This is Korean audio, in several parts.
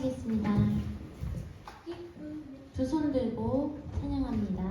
찬양하시겠습니다. 두 손 들고 찬양합니다.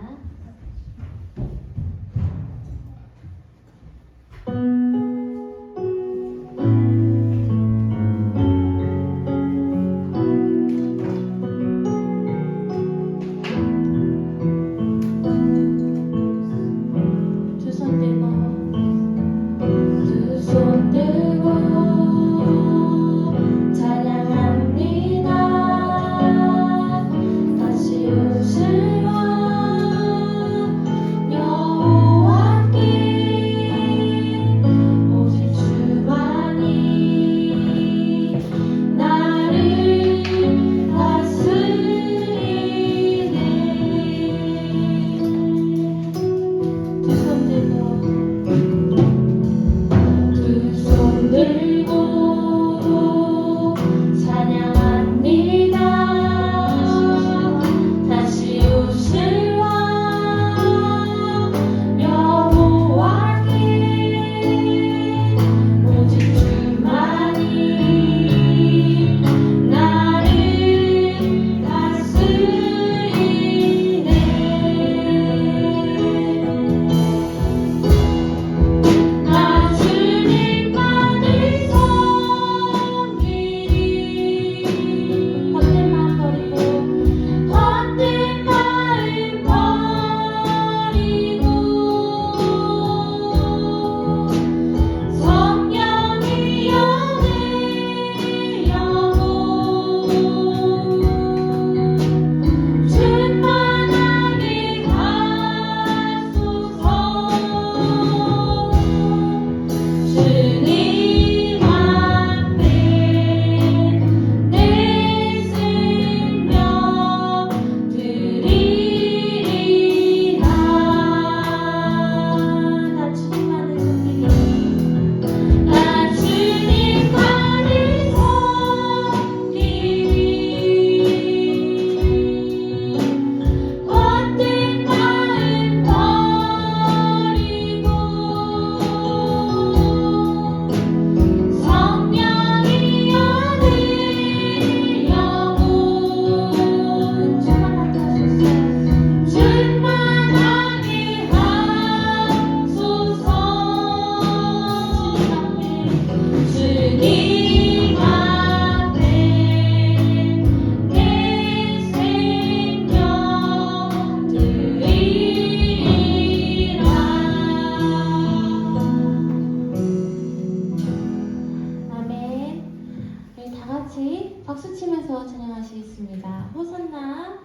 박수 치면서 찬양하시겠습니다. 호산나.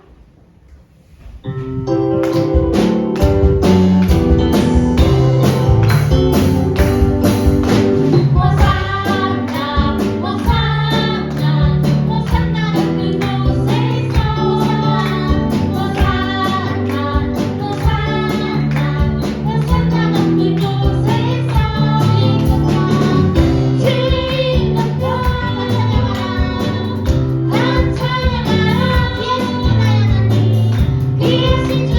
Yes,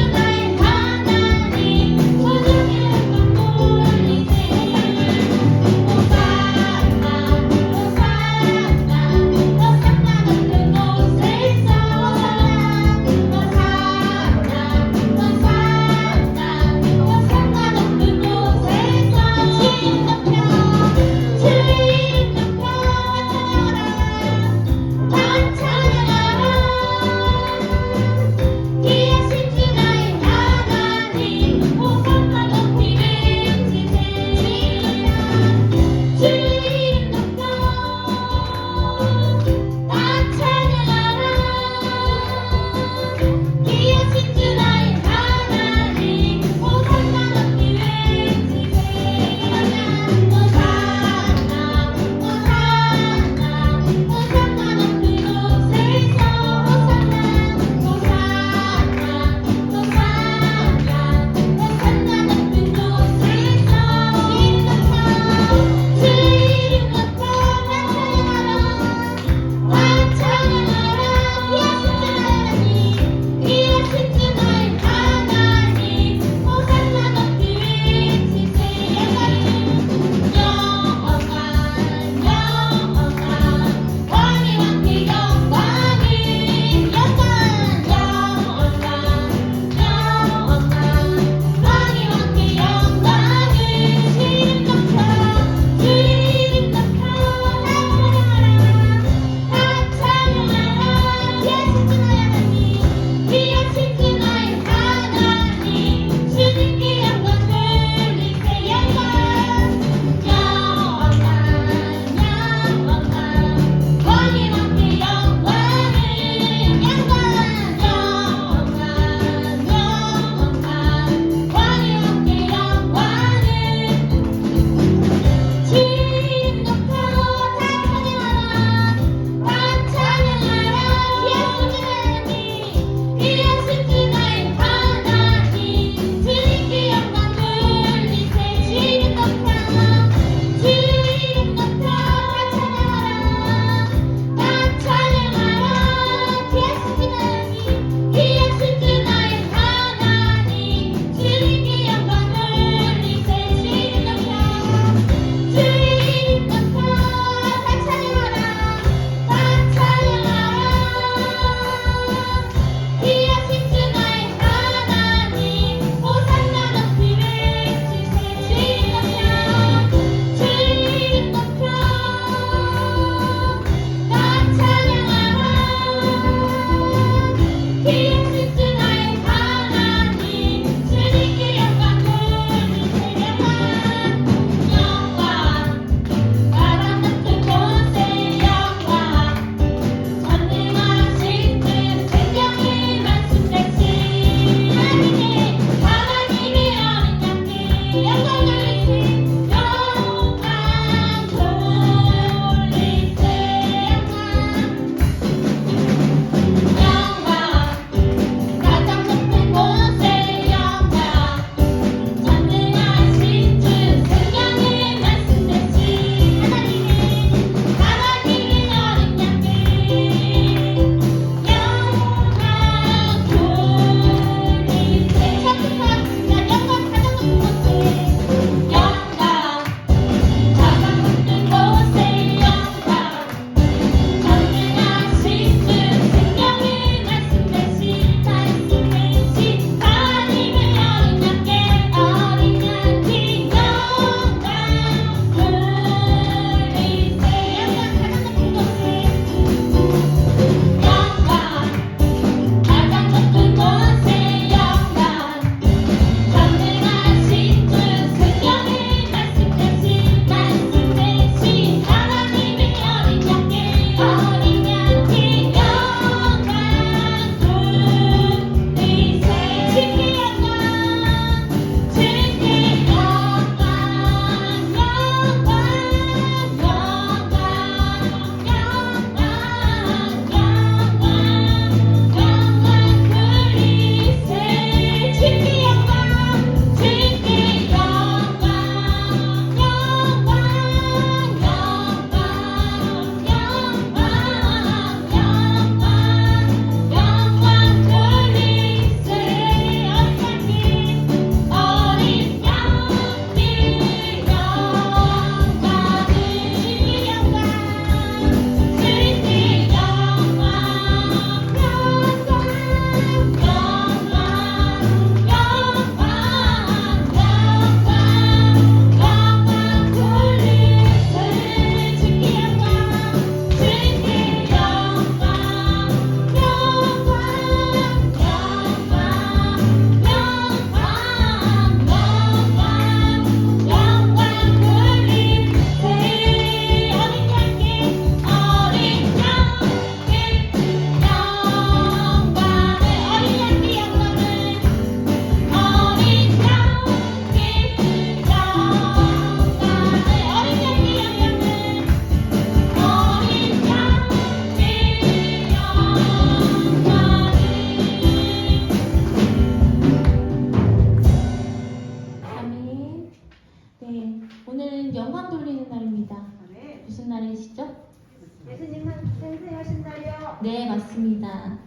네, 맞습니다.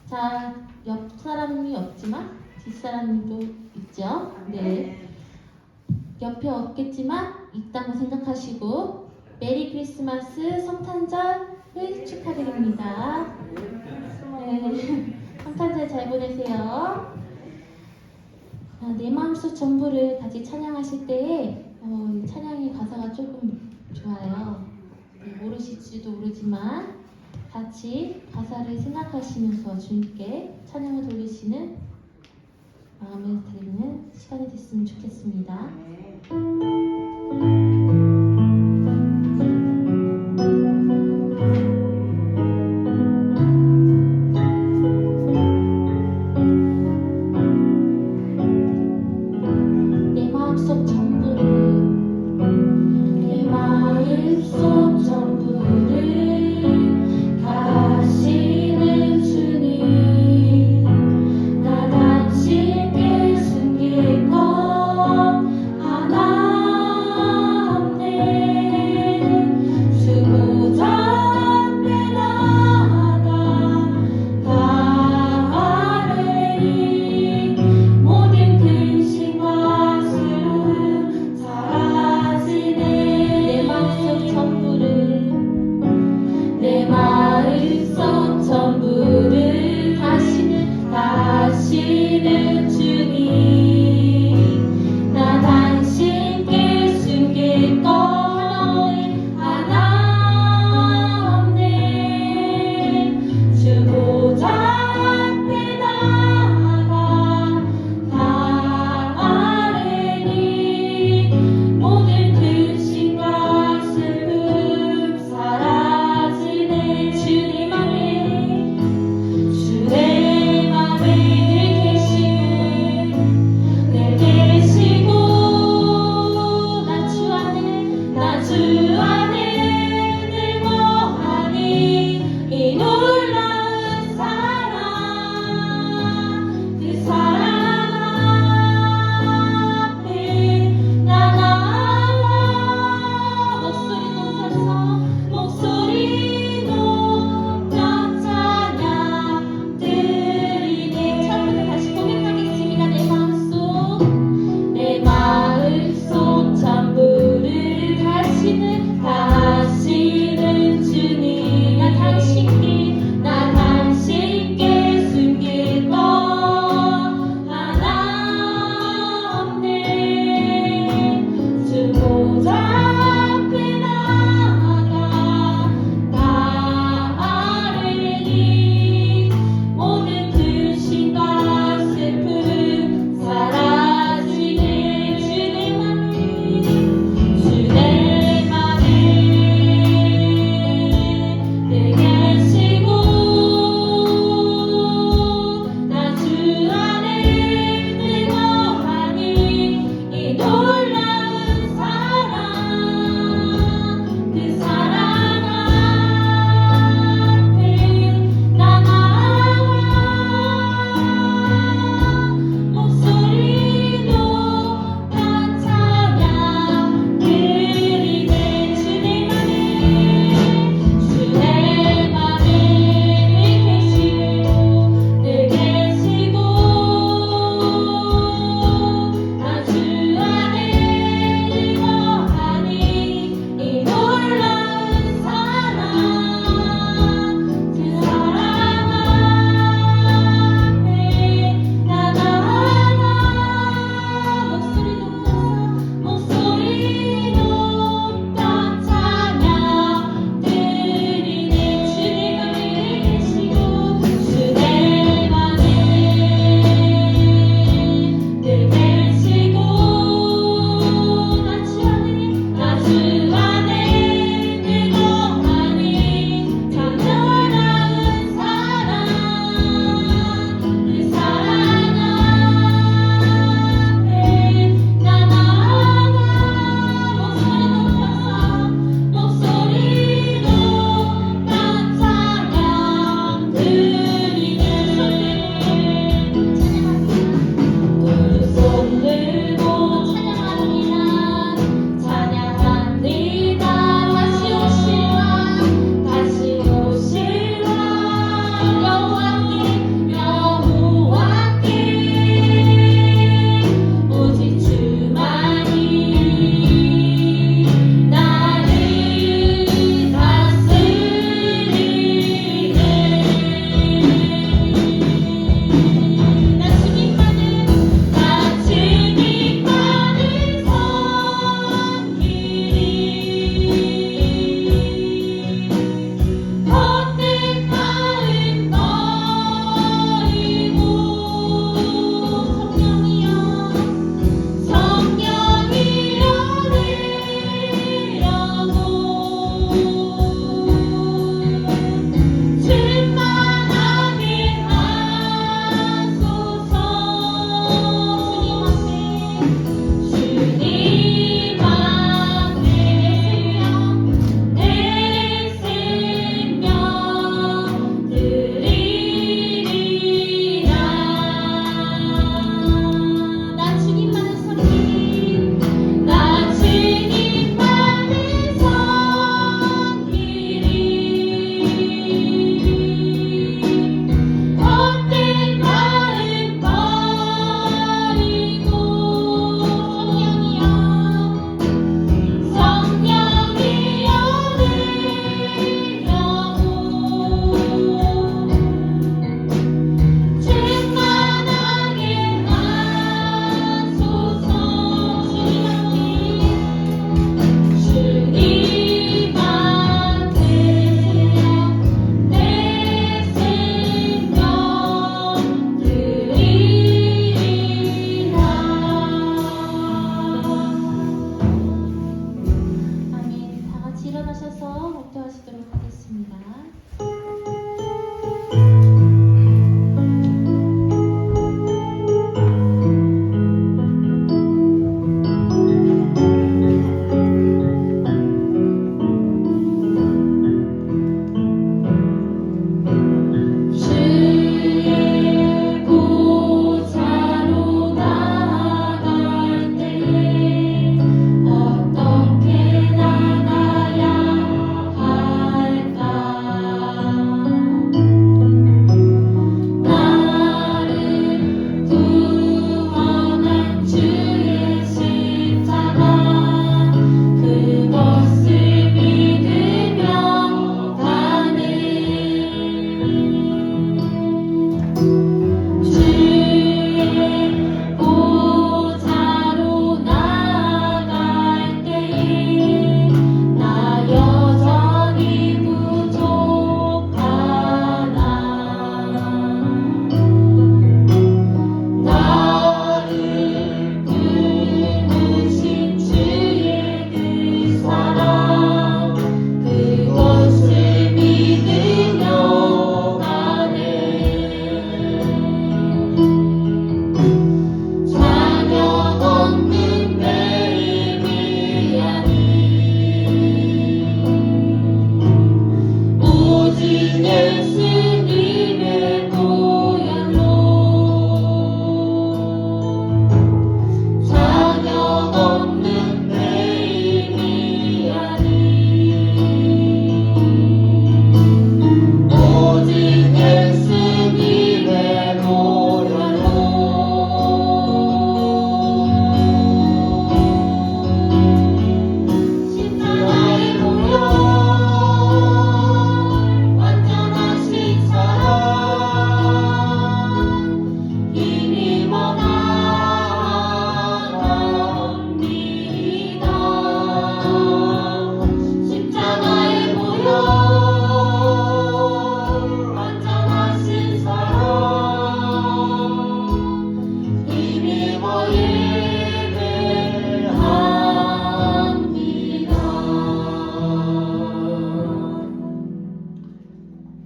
자, 옆 사람이 없지만 뒷 사람도 있죠? 네. 옆에 없겠지만 있다고 생각하시고 메리 크리스마스 성탄절을 축하드립니다. 네. 성탄절 잘 보내세요. 내 마음속 전부를 같이 찬양하실 때에 이 찬양의 가사가 조금 좋아요. 모르실지도 모르지만 같이 가사를 생각하시면서 주님께 찬양을 돌리시는 마음을 드리는 시간이 됐으면 좋겠습니다. 내 마음속 전부를 가시는 주님, 나같이 숨길 것 하나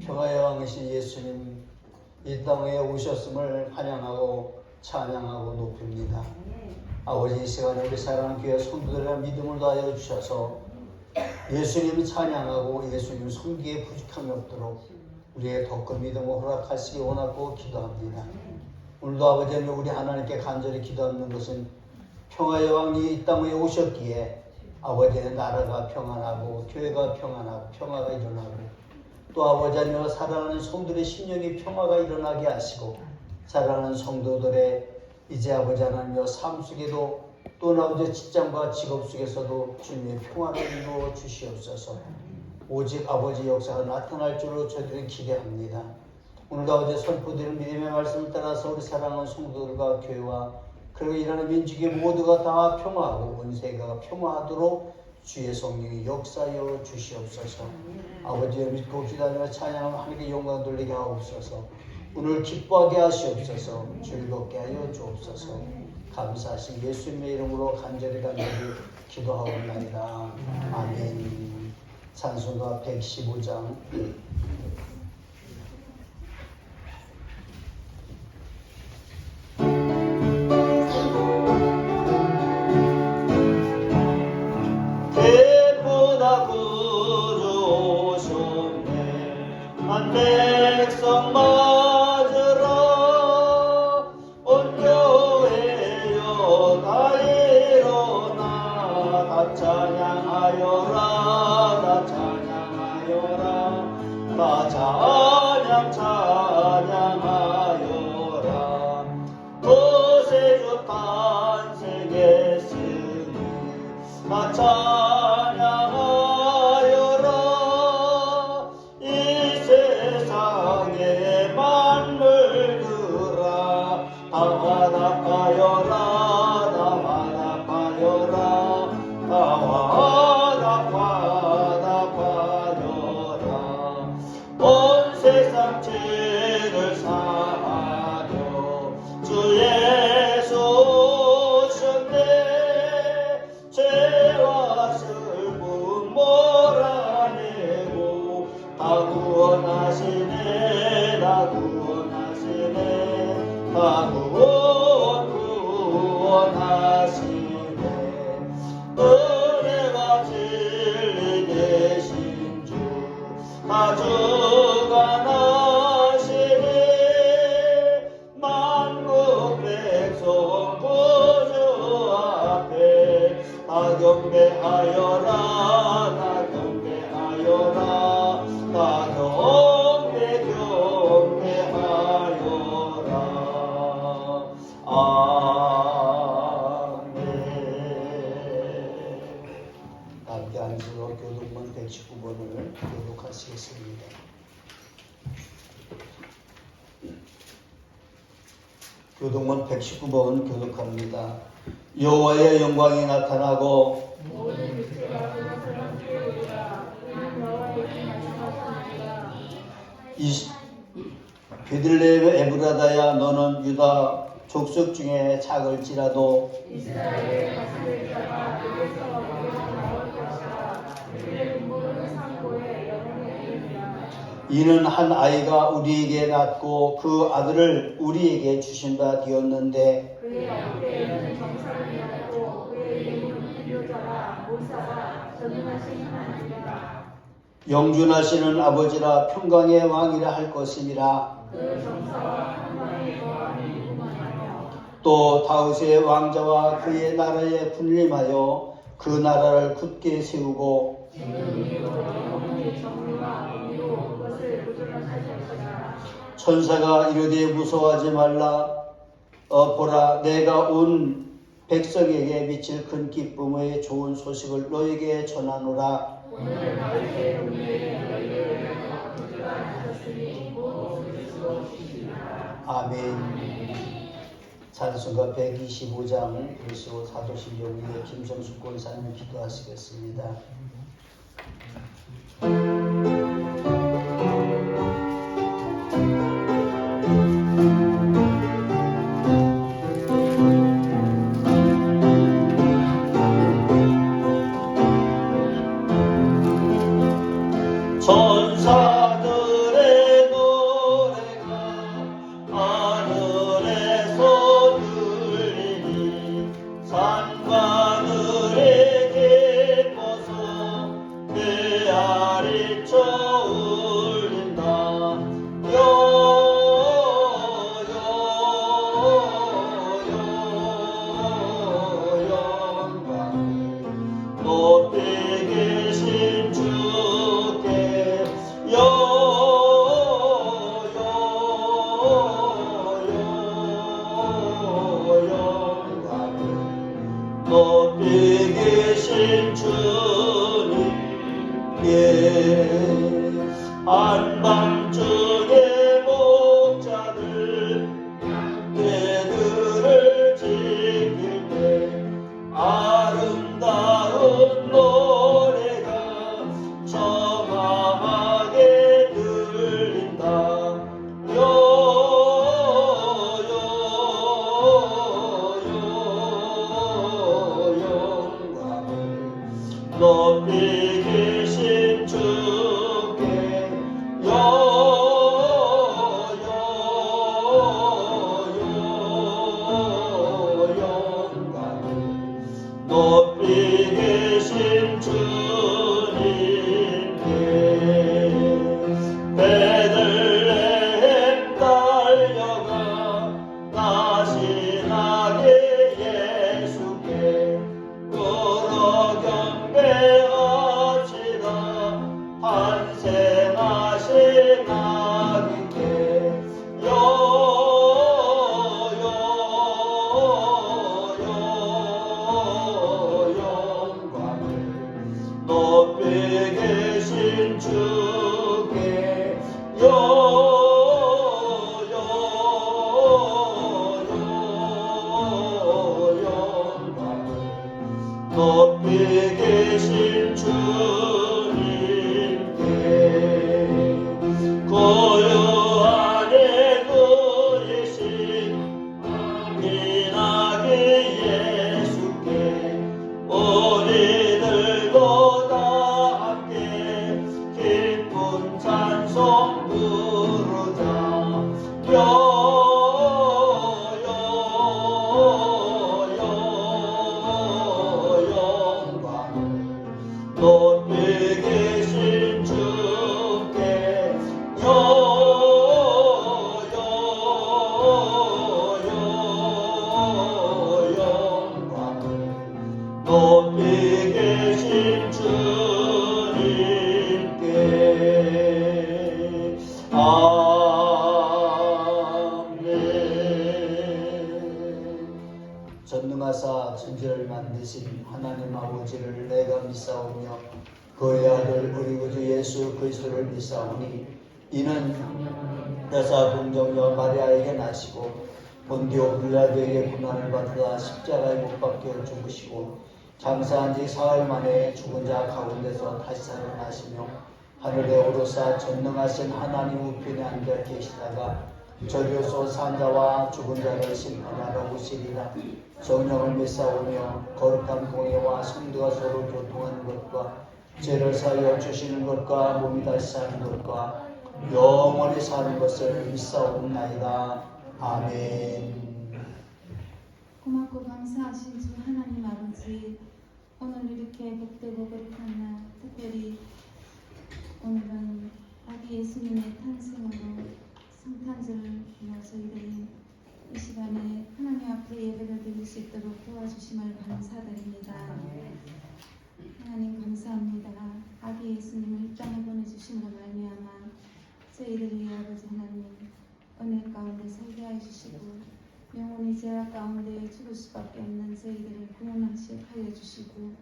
평화의 왕이신 예수님 이 땅에 오셨음을 환영하고 찬양하고 높입니다. 아버지, 이 시간에 우리 사랑하는 교회 성도들의 믿음을 다하여 주셔서 예수님을 찬양하고 예수님 섬기에 부족함이 없도록 우리의 더 큰 믿음을 허락하시기 원하고 기도합니다. 오늘도 아버지 하나님, 우리 하나님께 간절히 기도하는 것은 평화의 왕이 이 땅에 오셨기에 아버지의 나라가 평안하고 교회가 평안하고 평화가 일어나고 또 아버지 하나님, 사랑하는 성도들의 심령이 평화가 일어나게 하시고 사랑하는 성도들의 이제 아버지 하나님의 삶 속에도 또 아버지 직장과 직업 속에서도 주님의 평화를 이루어 주시옵소서. 오직 아버지 역사가 나타날 줄로 저희들은 기대합니다. 오늘도 아버지 선포드린 믿음의 말씀을 따라서 우리 사랑하는 성도들과 교회와 그리고 일하는 민족의 모두가 다 평화하고 온 세계가 평화하도록 주의 성령이 역사하여 주시옵소서. 아버지의 믿고 기다리며 찬양하며 하나님께 영광 돌리게 하옵소서. 오늘 기뻐하게 하시옵소서. 즐겁게 하여 주옵소서. 감사하신 예수님의 이름으로 간절히 기도하옵나이다. 아멘. 찬송가 115장. 기쁘다 구주 오셨네. 한 백성 맞으라. 온 교회여 다 일어나. 다 찬양하여라. 다 찬양하여라. 다 찬양하여라. 구세주 탄생했으니 다 찬양하여라. 이 세상의 만물들아 다 화답하여라. 다 화답하여라. 다 화답하여라. 온 세상 죄를 사하려 주 예수 오셨네. 죄와 슬픔 몰아내고 다 구원하시네. 다 구원하시네. 다 구원하시네. 은혜가 진리 되신 주 다 주관하시네. 만국 백성 구주 앞에 다 경배하여라. 다 경배하여라. 다 경배하여라. 아멘. 함께 앉으러 교독문 119번을 교독하시겠습니다. 교독문 119번 교독합니다. 여호와의 영광이 나타나고 베들레헴 에브라다야, 너는 유다 족속 중에 작을지라도 이스라엘의 가슴을 잡아 에게서 우리가 나올 것이라. 그의 눈물은 상고에 영원히 이르리라. 이는 한 아이가 우리에게 낳고 그 아들을 우리에게 주신 바 되었는데 그의 어깨에는 정사를 이었고 그의 이름은 인도자라. 모사라. 전능하신 하나님이라. 영준하시는 아버지라 평강의 왕이라 할 것이니라. 그 정사와 평강의 여호와는 무궁하며 또 다윗의 왕자와 그의 나라에 군림하여 그 나라를 굳게 세우고 지금 이후로 영원히 정의와 공의로 그것을 보존하실 것이라. 천사가 이르되 무서워하지 말라. 보라, 내가 온 백성에게 미칠 큰 기쁨의 좋은 소식을 너에게 전하노라. 오늘 다윗의 동네에 너희를 위하여 구주가 나셨으니 곧 그리스도 주시리라. 아멘. 찬송가 125장 그리스도 사도신 영리의 김성숙 권사님 기도하시겠습니다. 천사들의 영광을 높이 계신 주께 영광을 높이 계신 주님께 아멘. 전능하사 천지를 만드신 하나님 아버지를 내가 믿사오며 그의 아들 우리 구주 예수 그리스도를 믿사오니 이는 여사 동정녀 마리아에게 나시고 본디오 빌라도에게 고난을 받으다 십자가에 못 박혀 죽으시고 장사한 지 사흘 만에 죽은 자 가운데서 다시 살아나시며 하늘에 오르사 전능하신 하나님 우편에 앉아 계시다가 저리로서 산자와 죽은 자를 심판하러 오시리라. 성령을 믿사오며 거룩한 공예와 성도가 서로 교통하는 것과 죄를 사하여 주시는 것과 몸이 다시 사는 것과 영원히 사는 것을 믿사옵나이다. 아멘. 고맙고 감사하신 주 하나님 아버지, 오늘 이렇게 복되고 거룩한 날, 특별히 오늘은 아기 예수님의 탄생으로 성탄절을 기어 저희들이 이 시간에 하나님 앞에 예배를 드릴 수 있도록 도와주심을 감사드립니다. 하나님 감사합니다. 아기 예수님을 이 땅에 보내주심으로 말미암아 저희들이 아버지 하나님 은혜 가운데 살게 해주시고 영원히 죄악 가운데 죽을 수밖에 없는 저희들을 구원하시게 하여 주시고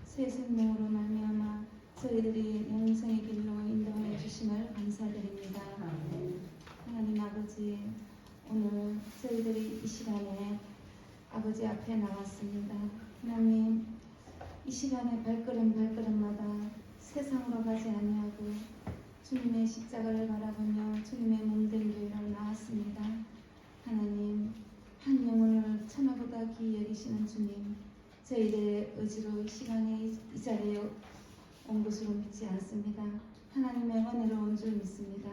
새 생명으로 말미암아 저희들이 영생의 길로 인도하여 주심을 감사드립니다. 하나님 아버지, 오늘 저희들이 이 시간에 아버지 앞에 나왔습니다. 하나님, 이 시간에 발걸음마다 세상으로 가지 아니하고 주님의 십자가를 바라보며 주님의 몸된 교회로 나왔습니다. 하나님, 한 영혼을 천하보다 귀히 여기시는 주님, 저희들의 의지로 이 시간에 이 자리에 온 것으로 믿지 않습니다. 하나님의 은혜로 온 줄 믿습니다.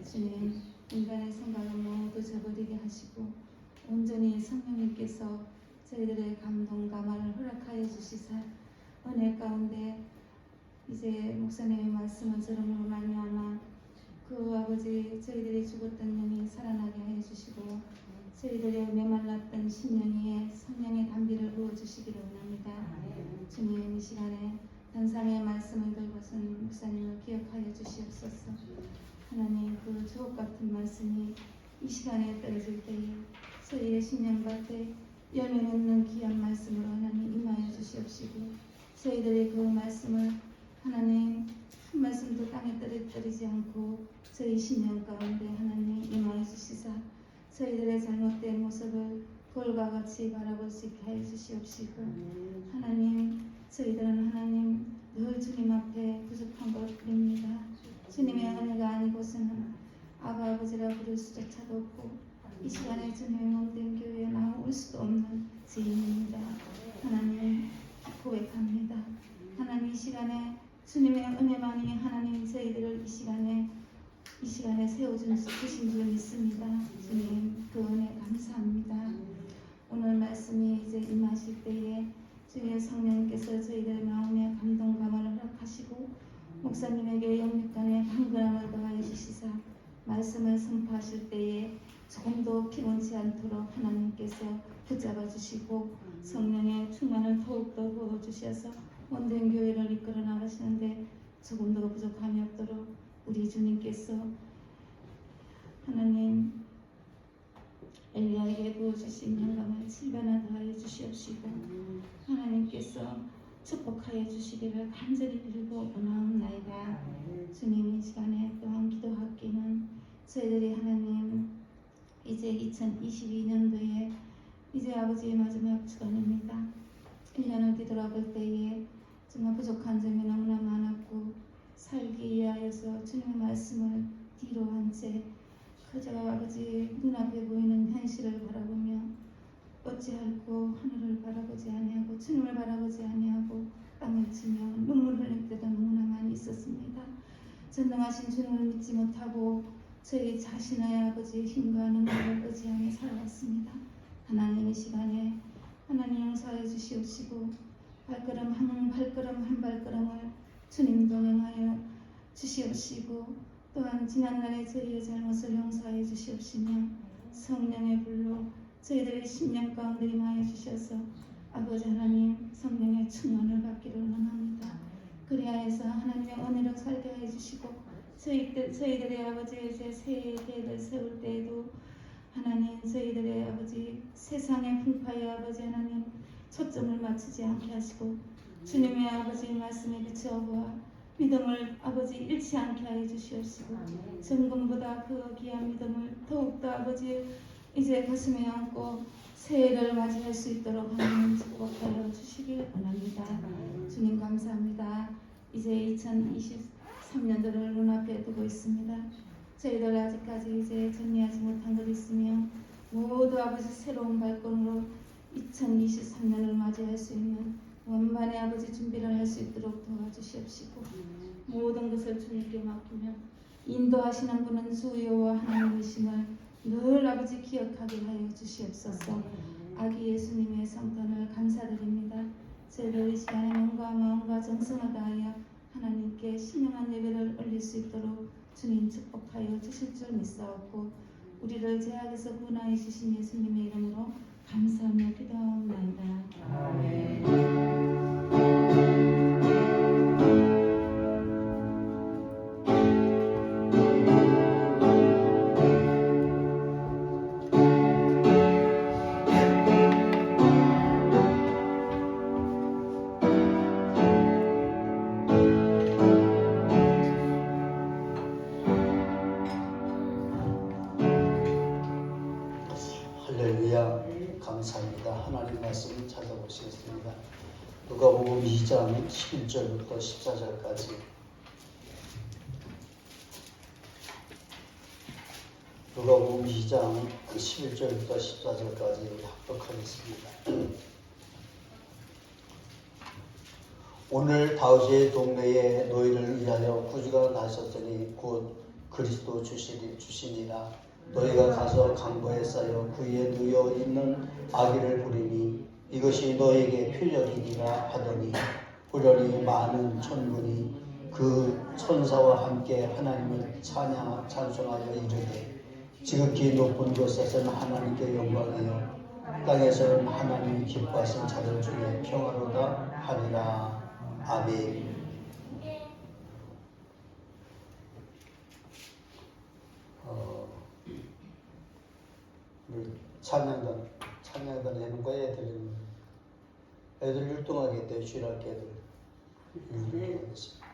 주님, 인간의 생각을 모두 저버리게 하시고 온전히 성령님께서 저희들의 감동 감화를 허락하여 주시사 은혜 가운데 이제 목사님의 말씀을 들음으로 말미암아 그 아버지 저희들이 죽었던 영이 살아나게 하여 주시고 저희들의 메말랐던 심령에 성령의 담비를 부어주시기를 원합니다. 주님, 이 시간에 단상의 말씀을 들고선 목사님을 기억하여 주시옵소서. 하나님, 그 주옥 같은 말씀이 이 시간에 떨어질 때에 저희의 심령 밭에 열매 맺는 귀한 말씀으로 하나님 임하여 주시옵시고 저희들의 그 말씀을 하나님 한 말씀도 땅에 떨어뜨리지 않고 저희 심령 가운데 하나님 임하여 주시사 저희들의 잘못된 모습을 돌과 같이 바라볼 수 있게 하여 주시옵시고 하나님, 저희들은 하나님 늘 주님 앞에 부족한 것 드립니다. 주님의 은혜가 아니고서는 아바 아버지라 부를 수조차도 없고 이 시간에 주님의 몸된 교회에 나올 수도 없는 죄인입니다. 하나님 고백합니다. 하나님, 이 시간에 주님의 은혜만이 하나님 저희들을 이 시간에 세워주신 줄 믿습니다. 주님, 그 은혜 감사합니다. 오늘 말씀이 이제 임하실 때에 주의 성령께서 저희들 마음에 감동 감화를 허락하시고 목사님에게 영육간의 강건함을 더하여 주시사 말씀을 선포하실 때에 조금도 피곤치 않도록 하나님께서 붙잡아 주시고 성령의 충만을 더욱더 부어주셔서 온된 교회를 이끌어 나가시는데 조금도 부족함이 없도록 우리 주님께서 하나님 엘리야에게 부어주신 영광을 7배나 더하여 주시옵시고 하나님께서 축복하여 주시기를 간절히 빌고 원하옵나이다. 주님, 이 시간에 또한 기도하기는 저희들이 하나님 이제 2022년도에 이제 아버지의 마지막 주간입니다. 1년을 뒤돌아볼 때에 정말 부족한 점이 너무나 많았고 살기 위하여서 주님의 말씀을 뒤로 한 채 그저 아버지 눈앞에 보이는 현실을 바라보며 어찌할꼬 하늘을 바라보지 아니하고 주님을 바라보지 아니하고 땅을 치며 눈물 흘릴 때도 너무나 많이 있었습니다. 전능하신 주님을 믿지 못하고 저희 자신의 아버지의 힘과 능력을 의지하며 살아왔습니다. 하나님 이 시간에 하나님 용서해 주시옵시고 발걸음 한 발걸음을 주님 동행하여 주시옵시고 또한 지난날에 저희의 잘못을 용서해 주시옵시며 성령의 불로 저희들의 심령 가운데 임하여 주셔서 아버지 하나님 성령의 충만을 받기를 원합니다. 그리하여서 하나님의 은혜로 살게 해 주시고 저희들의 아버지의 새 계획을 세울 때에도 하나님 저희들의 아버지 세상의 풍파에 아버지 하나님 초점을 맞추지 않게 하시고 주님의 아버지 말씀에 비추어보아 믿음을 아버지 잃지 않게 하여 주시옵시고 정금보다 그 귀한 믿음을 더욱더 아버지 이제 가슴에 안고 새해를 맞이할 수 있도록 하나님 축복하여 주시길 원합니다. 주님 감사합니다. 이제 2023년도를 눈앞에 두고 있습니다. 저희들 아직까지 이제 정리하지 못한 것 있으며 모두 아버지 새로운 발걸음으로 2023년을 맞이할 수 있는 원만의 아버지 준비를 할 수 있도록 도와주시옵시고 모든 것을 주님께 맡기며 인도하시는 분은 주 여호와 하나님이심을 늘 아버지 기억하게 하여 주시옵소서. 아기 예수님의 성탄을 감사드립니다. 저희들 이 시간에 몸과 마음과 정성을 다하여 하나님께 신령한 예배를 올릴 수 있도록 주님 축복하여 주실 줄 믿사옵고 우리를 죄악에서 구원하여 주신 예수님의 이름으로 감사하며 기도하옵나이다. 아멘. 할렐루야. 감사합니다. 하나님 말씀 찾아보시겠습니다. 누가복음 2장 11절부터 14절까지. 누가복음 2장 11절부터 14절까지 합독하겠습니다. 오늘 다윗의 동네에 너희를 위하여 구주가 나셨으니 곧 그리스도 주시니라. 너희가 가서 강보에 쌓여 그 위에 누워 있는 아기를 부리니 이것이 너에게 표적이니라 하더니 후련히 많은 천군이 그 천사와 함께 하나님을 찬송하여 이르되 지극히 높은 곳에서는 하나님께 영광이요 땅에서는 하나님이 기뻐하신 자들 중에 평화로다 하리라. 아멘. 찬양단 해는 거야. 애들 율동하겠대요. 주일학교 애들 율동하겠습니다.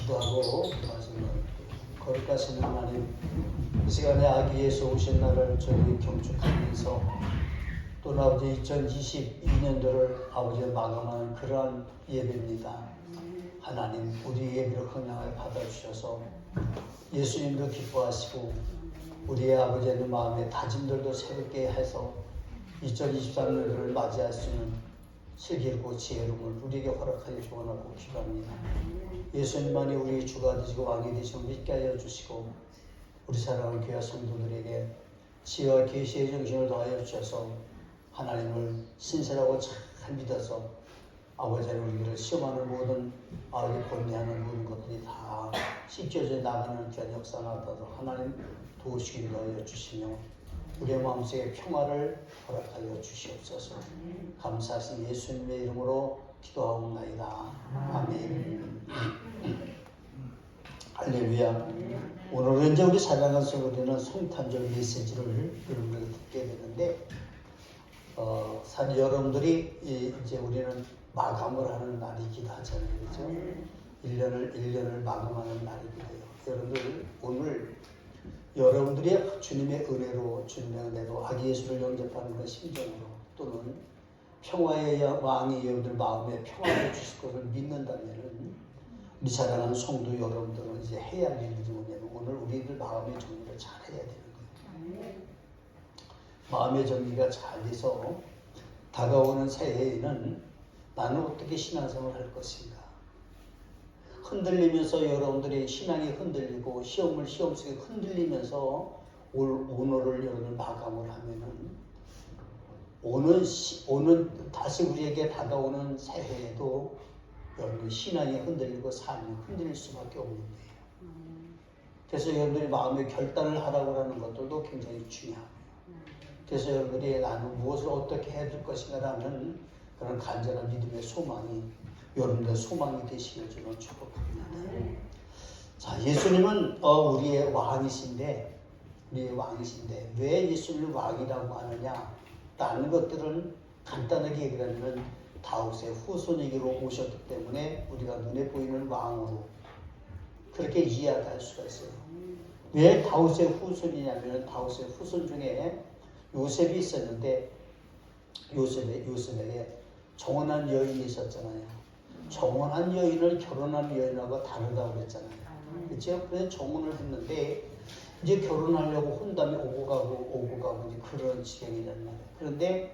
기도하고 말씀을 거룩하신 하나님, 이 시간에 아기 예수 오신 날을 저희 경축하면서 또 아버지 2022년도를 아버지 마감하는 그러한 예배입니다. 하나님, 우리 예배를 헌양하게 받아주셔서 예수님도 기뻐하시고 우리의 아버지의 마음의 다짐들도 새롭게 해서 2023년도를 맞이할 수 있는 슬기롭고 지혜로움을 우리에게 허락하여 주원하고 기도합니다. 예수님만이 우리 주가 되시고 왕이 되시고 믿게 하여 주시고 우리 사랑하는 교회 성도들에게 지혜와 계시의 정신을 더하여 주셔서 하나님을 신실하고 잘 믿어서 아버지의 우리를 시험하는 모든 아버지 권리하는 모든 것들이 다 씻겨져 나가는 그런 역사가 나타나서 하나님 도우시기를 더하여 주시며 우리의 마음속에 평화를 허락하여 주시옵소서. 감사하신 예수님의 이름으로 기도하옵나이다. 아멘. 할렐루야. 오늘은 이제 우리 사랑하는 성도들은 성탄절 메시지를 여러분들에게 듣게 되는데 사실 여러분들이 이제 우리는 마감을 하는 날이기도 하잖아요. 그렇죠? 1년을 마감하는 날이기도 해요. 여러분들 오늘 여러분들이 주님의 은혜로 아기 예수를 영접하는 그런 심정으로 또는 평화의 왕이 여러분들 마음에 평화를 주실 것을 믿는다면 우리 사랑하는 성도 여러분들은 이제 해야 할 일이 뭐냐면 오늘 우리들 마음의 정리를 잘 해야 되는 거예요. 마음의 정리가 잘 돼서 다가오는 새해에는 나는 어떻게 신앙생활을 할 것인가. 흔들리면서 여러분들의 신앙이 흔들리고 시험 속에 흔들리면서 오늘을 여러분 마감을 하면은 오는 다시 우리에게 다가오는 새해에도 여러분 신앙이 흔들리고 삶이 흔들릴 수밖에 없는 거예요. 그래서 여러분들이 마음의 결단을 하라고 하는 것들도 굉장히 중요하고요. 그래서 여러분들이 나는 무엇을 어떻게 해야 될 것인가라는 그런 간절한 믿음의 소망이 여러분들의 소망이 되시길 저는 축복합니다. 자, 예수님은 우리의 왕이신데 왜 예수님을 왕이라고 하느냐? 라는 것들은 간단하게 얘기하면 다윗의 후손에게로 오셨기 때문에 우리가 눈에 보이는 왕으로 그렇게 이해할 수가 있어요. 왜 다윗의 후손이냐면 다윗의 후손 중에 요셉이 있었는데 요셉에게 정혼한 여인이 있었잖아요. 정혼한 여인을 결혼한 여인하고 다르다고 그랬잖아요. 그렇죠? 그래서 정혼을 했는데 이제 결혼하려고 혼담이 오고 가고 이제 그런 지경이란 말이에요. 그런데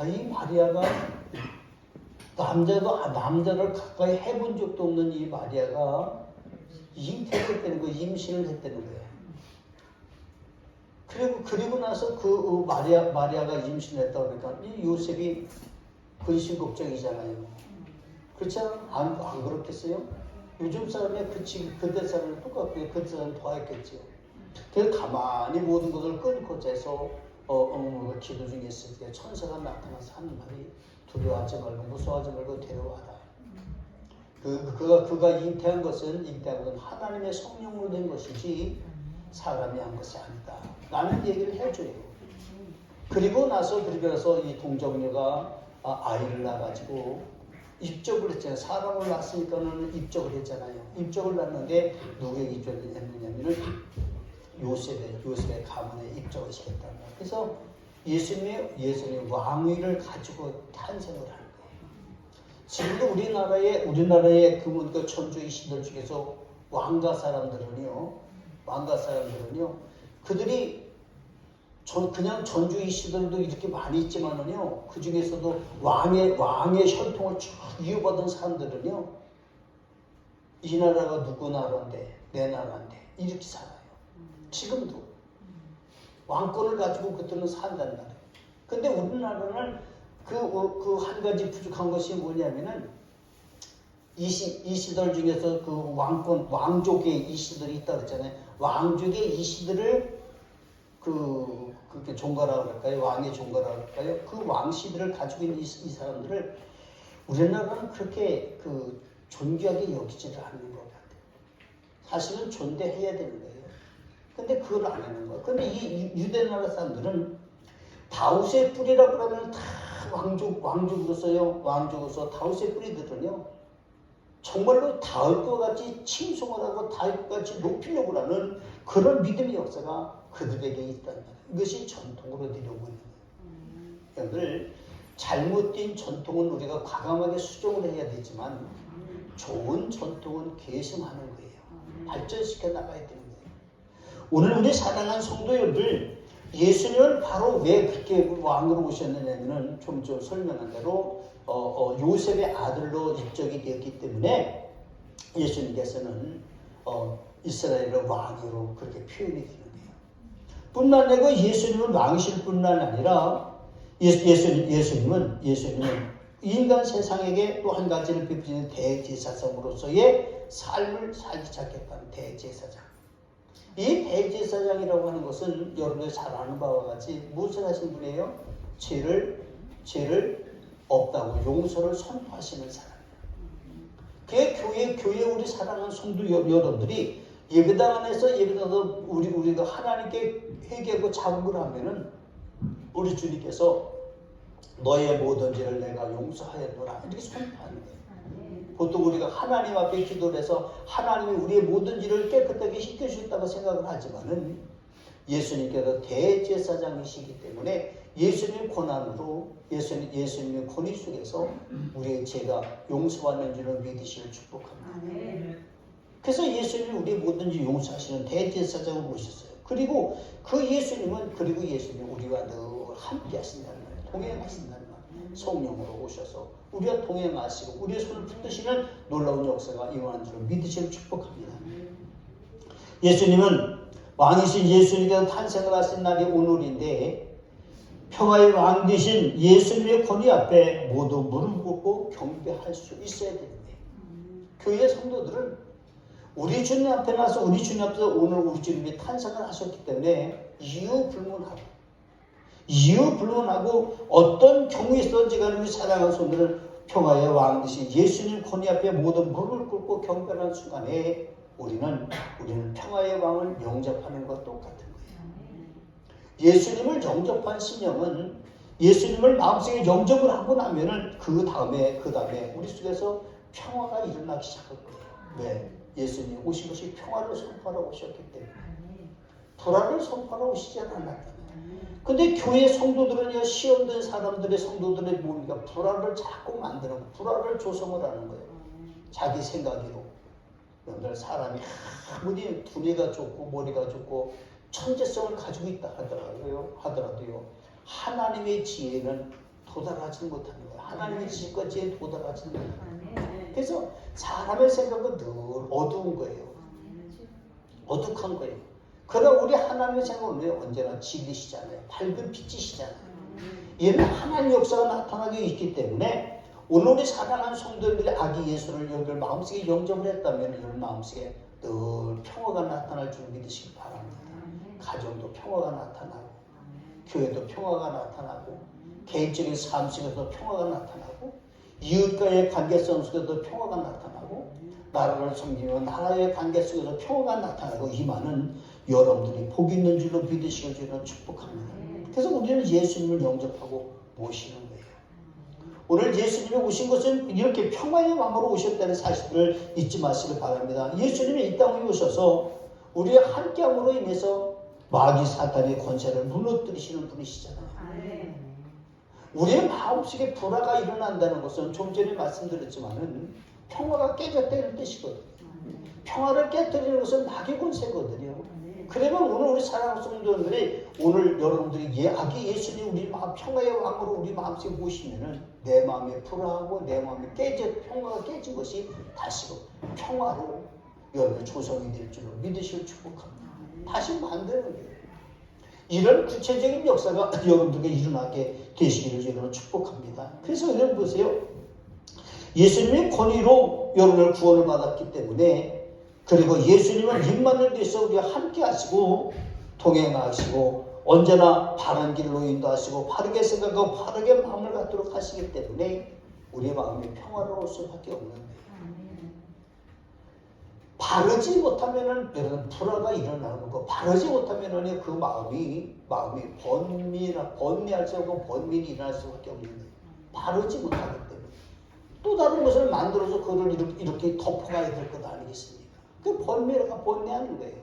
이 마리아가 남자를 가까이 해본 적도 없는 이 마리아가 잉태했다는 거예요. 임신을 했다는 거예요. 그리고 나서 그 마리아가 임신했다고 그러니까 이 요셉이 근심 걱정이잖아요. 그렇지 않아요? 안 그렇겠어요? 요즘 사람의 그때 사람은 똑같고 그때 사람은 더 했겠죠. 그래서 가만히 모든 것을 끊고 재서 기도 중에 있을 때 천사가 나타나서 하는 말이 두려워하지 말고 무서워하지 말고 데려와라. 그가 잉태한 것은 하나님의 성령으로 된 것이지 사람이 한 것이 아니다. 라는 얘기를 해줘요. 그리고 나서 이 동정녀가 아이를 낳아가지고 입적을 했잖아요. 사람을 낳았으니까는 입적을 했잖아요. 입적을 낳았는데 누구에게 입적을 했느냐면은 요셉의 가문에 입적을 시켰다는 거예요. 그래서 예수님의 왕위를 가지고 탄생을 하는 거예요. 지금도 우리나라의 그 천주의 신들 중에서 왕가 사람들은요, 그들이 그냥 전주의 시들도 이렇게 많이 있지만은요, 그 중에서도 왕의 혈통을 쭉 이어받은 사람들은요, 이 나라가 누구 나라인데, 내 나라인데, 이렇게 살아요. 지금도. 왕권을 가지고 그들은 산단 말이에요. 근데 우리나라는 그 한 가지 부족한 것이 뭐냐면은, 이 시들 중에서 그 왕족의 이 시들이 있다 그랬잖아요. 왕족의 이 시들을 그렇게 종가라고 할까요? 왕의 종가라고 할까요? 그 왕시들을 가지고 있는 이 사람들을 우리나라는 그렇게 존귀하게 여기지를 않는 것 같아요. 사실은 존대해야 되는 거예요. 근데 그걸 안 하는 거예요. 근데 이 유대나라 사람들은 다윗의 뿌리라고 하면 다 왕족으로서 다윗의 뿌리들은요, 정말로 닿을 것 같이 칭송을 하고 닿을 것 같이 높이려고 하는 그런 믿음의 역사가 그들에게 있다는 거예요. 이것이 전통으로 내려오고 있는 거예요. 여러분들 잘못된 전통은 우리가 과감하게 수정을 해야 되지만 좋은 전통은 계승하는 거예요. 발전시켜 나가야 되는 거예요. 오늘 우리 사랑하는 성도 여러분들 예수님은 바로 왜 그렇게 왕으로 오셨느냐면 좀 설명한 대로 요셉의 아들로 입적이 되었기 때문에 예수님께서는 이스라엘의 왕으로 그렇게 표현이 되는 거예요. 뿐만 아니라 예수님은 왕이실 뿐만 아니라 예수님은 인간 세상에게 또 한 가지를 베푸시는 대제사장으로서의 삶을 살기 시작했다는 대제사장. 이 대제사장이라고 하는 것은 여러분들 잘 아는 바와 같이 무엇을 하신 분이에요? 죄를 없다고 용서를 선포하시는 사람이에요. 교회 우리 사랑하는 성도 여러분들이 예배당 안에서 우리가 하나님께 회개하고 자복을 하면은 우리 주님께서 너의 모든 죄를 내가 용서하였노라 이렇게 선포하는 거예요. 보통 우리가 하나님 앞에 기도를 해서 하나님이 우리의 모든 죄를 깨끗하게 씻겨주셨다고 생각을 하지만은 예수님께서 대제사장이시기 때문에 예수님의 권한으로 예수님의 권위 속에서 우리의 죄가 용서받는 줄을 믿으시길 축복합니다. 그래서 예수님이 우리의 모든 죄 용서하시는 대제사장으로 오셨어요. 그리고 예수님은 우리와 늘 함께 하신다는 거예요. 동행하신다는 거예요. 성령으로 오셔서 우리와 동행하시고 우리의 손을 붙드시는 놀라운 역사가 임하는 줄을 믿으시길 축복합니다. 예수님은 왕이신 예수님께서 탄생을 하신 날이 오늘인데 평화의 왕 되신 예수님의 권위 앞에 모두 무릎 꿇고 경배할 수 있어야 되는데 교회 성도들은 우리 주님 앞에 나서 우리 주님 앞에서 오늘 우리 주님이 탄생을 하셨기 때문에 이유 불문하고 어떤 경우에 있어든지 간에 우리 사랑하는 성도들은 평화의 왕 되신 예수님 권위 앞에 모든 무릎을 꿇고 경배하는 순간에 우리는 평화의 왕을 영접하는 것과 똑같은 거예요. 예수님을 영접한 신령은 예수님을 마음속에 영접을 하고 나면은 그 다음에 우리 속에서 평화가 일어나기 시작할 거예요. 왜? 예수님이 오신 것이 평화를 선포하러 오셨기 때문에 불화를 선포하러 오시지 않았다. 근데 교회 성도들은요, 시험 든 사람들의 성도들의 뭡니까? 불화를 자꾸 만드는 거예요. 불화를 조성을 하는 거예요. 자기 생각으로. 여러분들 사람이 아무리 두뇌가 좋고 머리가 좋고 천재성을 가지고 있다 하더라도요 하나님의 지혜는 도달하지 못하는 거예요. 하나님의 지혜과 지혜에 도달하지 못하는 거예요. 그래서 사람의 생각은 늘 어두운 거예요. 어둑한 거예요. 그러나 우리 하나님의 생각은 언제나 진리시잖아요. 밝은 빛이시잖아요. 얘는 하나님의 역사가 나타나게 있기 때문에 오늘 우리 사랑하는 성도들이 아기 예수를 여기 마음속에 영접을 했다면 여러분 마음속에 늘 평화가 나타날 줄 믿으시기 바랍니다. 가정도 평화가 나타나고 교회도 평화가 나타나고 개인적인 삶 속에서 평화가 나타나고 이웃과의 관계성 속에서 평화가 나타나고 나라를 섬기며 나라의 관계 속에서 평화가 나타나고 임하는 여러분들이 복 있는 줄로 믿으시길 저는 축복합니다. 그래서 우리는 예수님을 영접하고 모시는 거예요. 오늘 예수님이 오신 것은 이렇게 평화의 왕으로 오셨다는 사실을 잊지 마시길 바랍니다. 예수님이 이 땅에 오셔서 우리의 함께함으로 인해서 마귀 사탄의 권세를 무너뜨리시는 분이시잖아요. 우리의 마음속에 불화가 일어난다는 것은 좀 전에 말씀드렸지만은 평화가 깨졌다는 뜻이거든요. 평화를 깨뜨리는 것은 마귀 권세거든요. 그러면 오늘 우리 사랑하는 성도들이 오늘 여러분들이 아기 예수님 우리 마음 평화의 왕으로 우리 마음속에 모시면은 내 마음에 불화하고 내 마음에 평화가 깨진 것이 다시 평화로 여러분의 조성이 될 줄로 믿으실 축복합니다. 다시 만드는 거예요. 이런 구체적인 역사가 여러분들에게 일어나게 되시기를 저는 축복합니다. 그래서 여러분 보세요. 예수님의 권위로 여러분을 구원을 받았기 때문에 그리고 예수님은 임만을 위해서 우리와 함께 하시고 동행하시고 언제나 바른 길로 인도하시고 바르게 생각하고 바르게 마음을 갖도록 하시기 때문에 우리의 마음이 평화로울 수밖에 없는 거예요. 바르지 못하면은 여러분 불화가 일어나는 거. 바르지 못하면은 그 마음이 번미할 수 없고 번민이 일어날 수밖에 없는 거예요. 바르지 못하기 때문에. 또 다른 것을 만들어서 그걸 이렇게 덮어가야 될 것 아니겠습니까? 그 번뇌가 번뇌하는 거예요.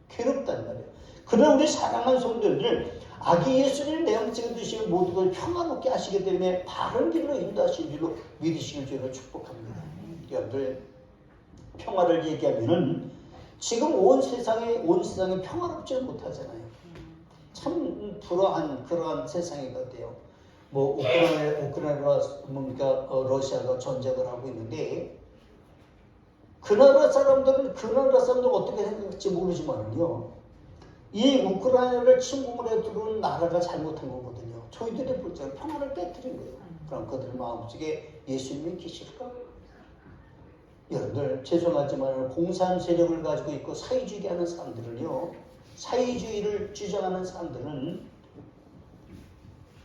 괴롭단 말이에요. 그러나 우리 사랑하는 성도들, 아기 예수를 내 영적인 듯이 모두를 평화롭게 하시기 때문에 바른 길로 인도하신 줄로 믿으시길 주로 축복합니다. 여러분들, 평화를 얘기하면은 지금 온 세상이 평화롭지 못하잖아요. 참 불화한 그러한 세상이 같아요. 뭐 우크라이나와 뭡니까 러시아가 전쟁을 하고 있는데 그 나라 사람들은 어떻게 생각할지 모르지만요. 이 우크라이나를 침공을 해 들어온 나라가 잘못한 거거든요. 저희들이 볼 때 평화를 깨뜨린 거예요. 그럼 그들 마음속에 예수님이 계실까? 여러분들 죄송하지만 공산 세력을 가지고 있고 사회주의 하는 사람들은요. 사회주의를 주장하는 사람들은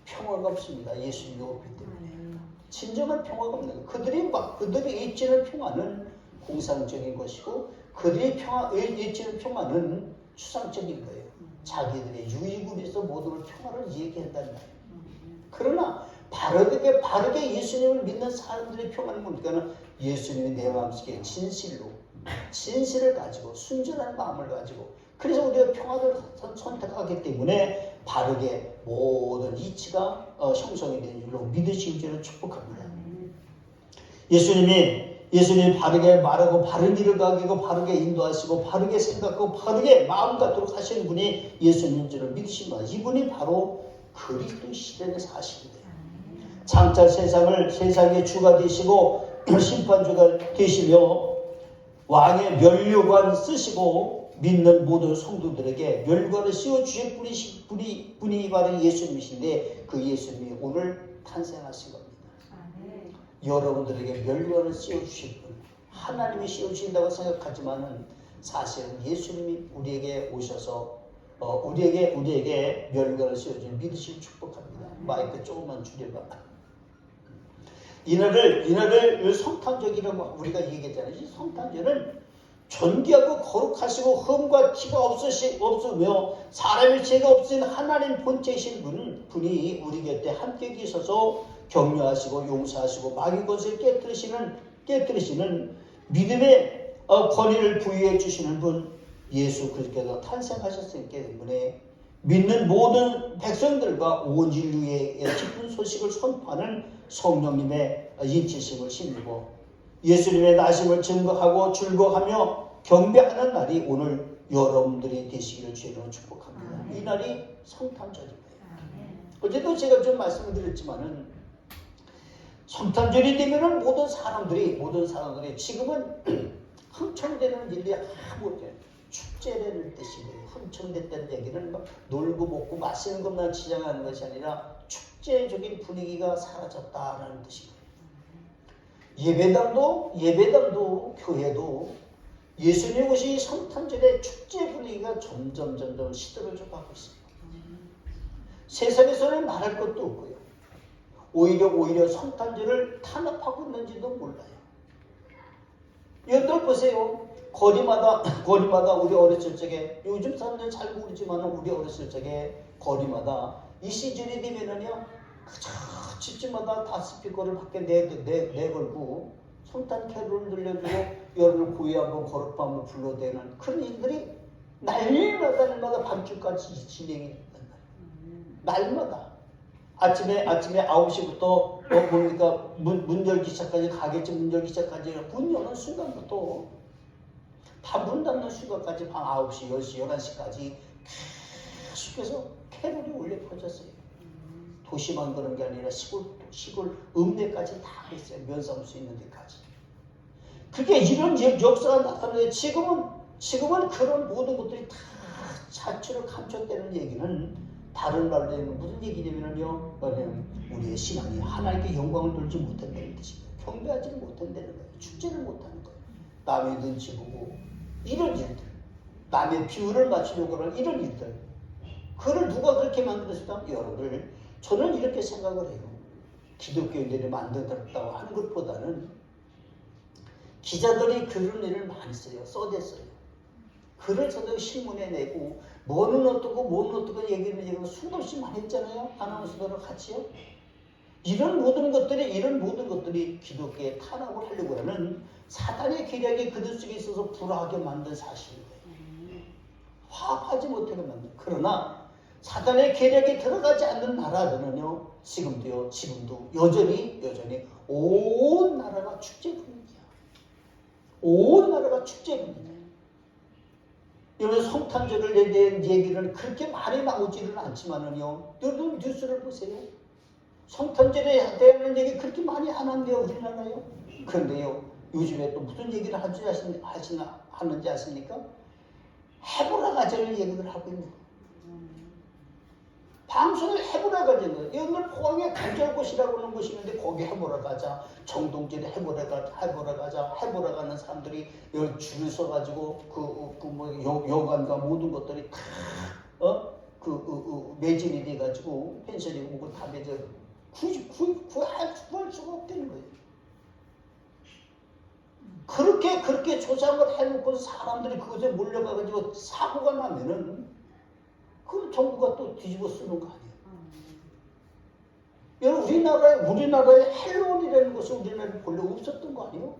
평화가 없습니다. 예수님이 없기 때문에. 진정한 평화가 없는 거예요. 그들이 잊지는 평화는 공상적인 것이고 그들이 잊지는 평화는 추상적인 거예요. 자기들의 유익을 위해서 모든 평화를 얘기한다는 말이에요. 그러나 바르게 예수님을 믿는 사람들의 평화는 뭡니까? 예수님이 내 마음속에 진실을 가지고 순전한 마음을 가지고 그래서 우리가 평화를 선택하기 때문에 바르게 모든 이치가 형성이 되는 줄로 믿으실 줄을 축복합니다. 예수님이 바르게 말하고 바른 길을 가기고 바르게 인도하시고 바르게 생각하고 바르게 마음 갖도록 하시는 분이 예수님인 줄을 믿으십니다. 이분이 바로 그리스도 시대에 사십니다. 장차 세상의 주가 되시고 심판주가 되시며 왕의 면류관 쓰시고 믿는 모든 성도들에게 멸관을 씌워주실 분이 바로 예수님이신데 그 예수님이 오늘 탄생하신 겁니다. 여러분들에게 멸관을 씌워주실 분, 하나님이 씌워주신다고 생각하지만은 사실은 예수님이 우리에게 오셔서 우리에게 멸관을 씌워주신 믿으실 축복합니다. 마이크 조금만 줄여봐. 이날을 성탄절이라고 우리가 얘기했잖아요. 이 성탄절은 존귀하고 거룩하시고 흠과 티가 없으며 사람의 죄가 없으신 하나님 본체이신 분이 우리 곁에 함께 계셔서 격려하시고 용서하시고 마귀 것을 깨뜨리시는 믿음의 권위를 부여해 주시는 분 예수 그리스도가 탄생하셨기 때문에 믿는 모든 백성들과 온 인류의 기쁜 소식을 선포하는 성령님의 인치심을 힘입고 예수님의 나심을 증거하고 즐거워하며 경배하는 날이 오늘 여러분들이 되시기를 주님으로 축복합니다. 이 날이 성탄절입니다. 어제도 제가 좀 말씀을 드렸지만은 성탄절이 되면은 모든 사람들이 지금은 흥청대는 일이 아무것도 축제라는 뜻이고요. 흥청됐다는 얘기는 막 놀고 먹고 마시는 것만 지향하는 것이 아니라 축제적인 분위기가 사라졌다라는 뜻이고요. 예배당도 교회도 예수님 오신 성탄절의 축제 분위기가 점점 시들어져 가고 있습니다. 세상에서는 말할 것도 없고요. 오히려 성탄절을 탄압하고 있는지도 몰라요. 여러분 보세요. 거리마다 우리 어렸을 적에 요즘 사람들은 잘 모르지만 우리 어렸을 적에 거리마다 이 시즌이 되면은요 집집마다 다 스피커를 밖에 내걸고 성탄 캐롤을 들려주고 여러분을 고해 한번 거룩파 한번 불러대는 그런 일들이 날마다 밤길까지 진행이 된단 말이에요. 날마다 아침에 9시부터 문 열기 시작하지 가게집 문 열기 시작하지 문 여는 순간부터 다 문 닫는 순간까지 밤 9시, 10시, 11시까지 계속해서 캐롤이 울려 퍼졌어요. 도시만 그런 게 아니라 시골 읍내까지 다 했어요. 면삼을 수 있는 데까지. 그게 이런 역사가 나타나는데 지금은 그런 모든 것들이 다 자초로 감췄다는 얘기는 다른 말로 하면 무슨 얘기냐면요. 우리의 신앙이 하나님께 영광을 돌지 못한다는 뜻입니다. 경배하지를 못한다는 거예요. 축제를 못하는 거예요. 남의 눈치 보고 이런 일들, 남의 비율을 맞추려고 하는 이런 일들, 그걸 누가 그렇게 만들었을까? 여러분들, 저는 이렇게 생각을 해요. 기독교인들이 만들었다고 하는 것보다는 기자들이 그런 일을 많이 써댔어요. 글을 써도 신문에 내고 뭐는 어떻고 얘기는 수도 없이 많이 했잖아요. 아나운서들하고 같이요. 이런 모든 것들이 기독교의 탄압을 하려고 하는 사단의 계략이 그들 속에 있어서 불화하게 만든 사실인 거예요. 화합하지 못하게 만든. 그러나 사단의 계략이 들어가지 않는 나라들은요, 지금도 여전히 온 나라가 축제 분위기야. 온 나라가 축제 분위기야. 여러분, 성탄절에 대한 얘기를 그렇게 많이 나오지는 않지만은요, 여러분 뉴스를 보세요. 성탄절에 대한 얘기 그렇게 많이 안 한대요, 우리나라요. 그런데요, 요즘에 또 무슨 얘기를 하는지 아십니까? 해보라 가정을 얘기를 하고 있는 거예요. 방송을 해보라 가정을. 여러분, 포항에 간절 곳이라고 하는 곳이 있는데 거기 해보라 가자. 정동진에 해보라 가자. 해보라 가는 사람들이 여기 줄을 서가지고 여관과 모든 것들이 다 매진이 돼가지고 펜션이 오고 다 매져. 구할 수가 없다는 거예요. 그렇게 조장을 해놓고 사람들이 그것에 몰려가가지고 사고가 나면은 그 정부가 또 뒤집어 쓰는 거 아니에요. 여러분, 우리나라에 헬로윈이라는 것이 우리나라에 본래 없었던 거 아니에요?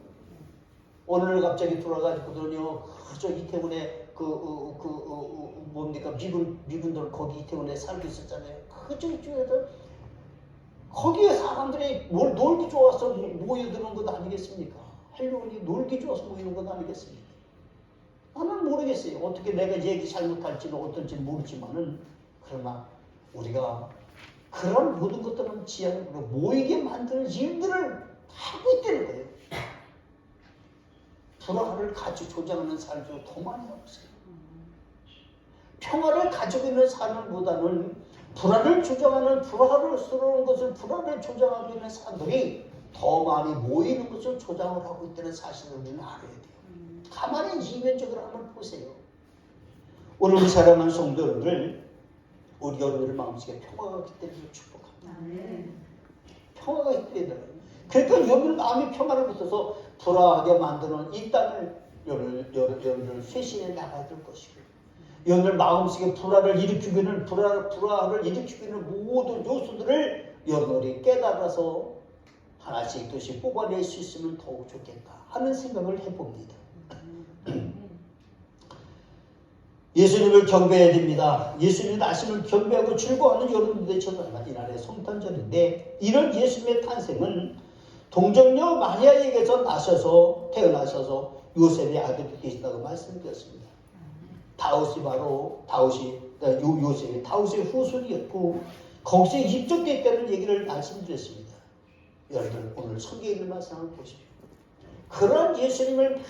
어느 날 갑자기 돌아가지고는요, 저 이태원에 뭡니까 미군들 거기 이태원에 살고 있었잖아요. 그쪽에서 거기에 사람들이 놀기 좋아서 모여드는 것 아니겠습니까? 헬로윈이 놀기 좋아서 모이는 것 아니겠습니까? 나는 모르겠어요. 어떻게 내가 얘기 잘못할지는 어떤지는 모르지만은, 그러나 우리가 그런 모든 것들은 지향으로 모이게 만드는 일들을 하고 있다는 거예요. 불화를 가지고 조장하는 사람들이 더 많이 하고 있어요. 평화를 가지고 있는 사람보다는 불화를 조장하고 있는 사람들이 더 많이 모이는 것을 조장을 하고 있다는 사실을 우리는 알아야 돼요. 가만히 이면적으로 한번 보세요. 오늘 우리 사랑하는 성도 여러분들, 우리 여러분들 마음속에 평화가 있기 때문에 축복합니다. 평화가 있기 때문에. 그러니까 여러분 마음이 평화를 붙어서 불화하게 만드는 이 땅을 여러분들 쇄신해 나가야 될 것이고, 여러분들 마음속에 불화를 일으키고 있는 모든 요소들을 여러분들이 깨달아서 하나씩 뽑아낼 수 있으면 더욱 좋겠다 하는 생각을 해봅니다. 예수님을 경배해야 됩니다. 예수님 나심을 경배하고 즐거워하는 여러분들의 전날 이날의 성탄절인데, 이런 예수님의 탄생은 동정녀 마리아에게서 태어나셔서 요셉의 아들이 되신다고 말씀드렸습니다. 요셉이 다윗의 후손이었고 거기서 입적되어 있다는 얘기를 말씀드렸습니다. 여러분, 오늘 성경의 말씀을 보십시오. 그런 예수님을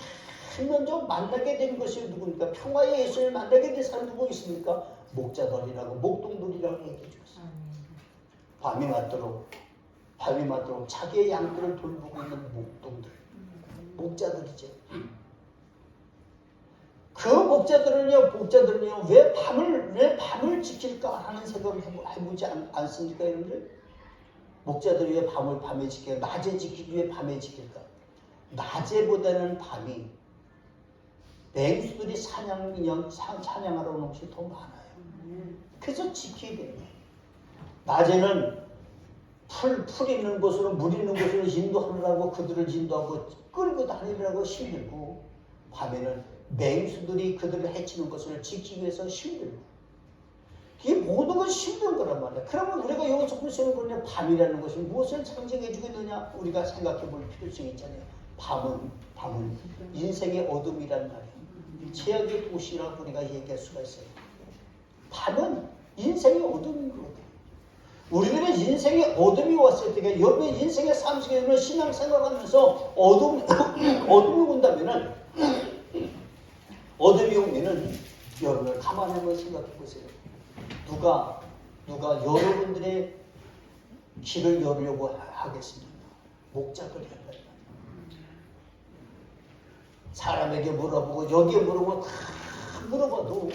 먼저 만나게 된 것이 누구입니까? 평화의 예수님을 만나게 된 사람 누구 있습니까? 목자들이라고, 목동들이라고 얘기해 주셨어요. 밤이 맞도록 자기의 양들을 돌보고 있는 목동들, 목자들이죠. 그 목자들은요, 왜 밤을 지킬까 하는 생각을 해보지 않습니까, 여러분들? 목자들이 왜 밤에 지킬까? 낮에 지키기 왜 밤에 지킬까? 낮에보다는 밤이 맹수들이 찬양하러 오는 것이 더 많아요. 그래서 지켜야 됩니다. 낮에는 풀 있는 곳으로, 물 있는 곳으로 인도하느라고 그들을 인도하고 끌고 다니느라고 힘들고, 밤에는 맹수들이 그들을 해치는 것을 지키기 위해서 힘들고, 이게 모든 것이 힘든 거란 말이야. 그러면 우리가 여기서 보시는 거는 밤이라는 것이 무엇을 상징해주고 있느냐? 우리가 생각해 볼 필요성이 있잖아요. 밤은 인생의 어둠이란 말이야. 최악의 도시라고 우리가 얘기할 수가 있어요. 밤은 인생의 어둠인 거거든요. 우리들의 인생의 어둠이 왔을 때, 여러분의 인생의 삶 속에 신앙생활하면서 어둠이 오면은 여러분을 가만히 한번 생각해 보세요. 누가 여러분들의 길을 열려고 하겠습니까? 목자들이 한다. 사람에게 물어보고 여기에 물어보고 다 물어봐도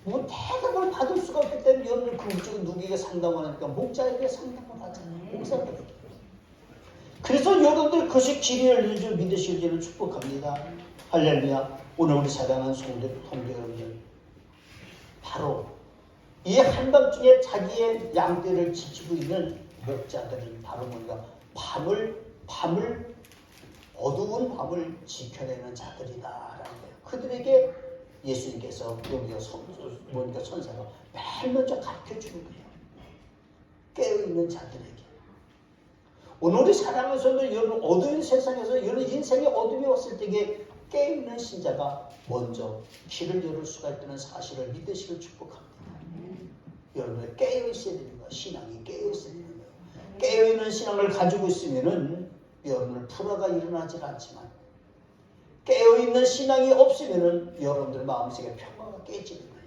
뭐 대답을 받을 수가 없기 때문에 여러분 그쪽은 누구에게 상담을 하니까 목자에게 상담을 하잖아요. 목사들에게. 그래서 여러분들 그것이 길이 열릴 줄 믿으시기를 축복합니다. 할렐루야. 오늘 우리 사랑하는 성도 여러분들, 바로 이 한밤중에 자기의 양떼를 지키고 있는 목자들은 바로 뭔가 밤을 어두운 밤을 지켜내는 자들이다라는 거예요. 그들에게 예수님께서 여기서 선사가 맨 먼저 가르쳐주는 거예요. 깨어있는 자들에게. 오늘 우리 사랑하는 성도 여러분, 어두운 세상에서 여러분 인생의 어둠이 왔을 때에 깨어있는 신자가 먼저 길을 열을 수가 있다는 사실을 믿으시길 축복합니다. 여러분들 깨어있어야 되는 거예요. 신앙이 깨어있어야 되는 거예요. 깨어있는 신앙을 가지고 있으면은 여러분들 불화가 일어나질 않지만, 깨어있는 신앙이 없으면은 여러분들 마음속에 평화가 깨지는 거예요.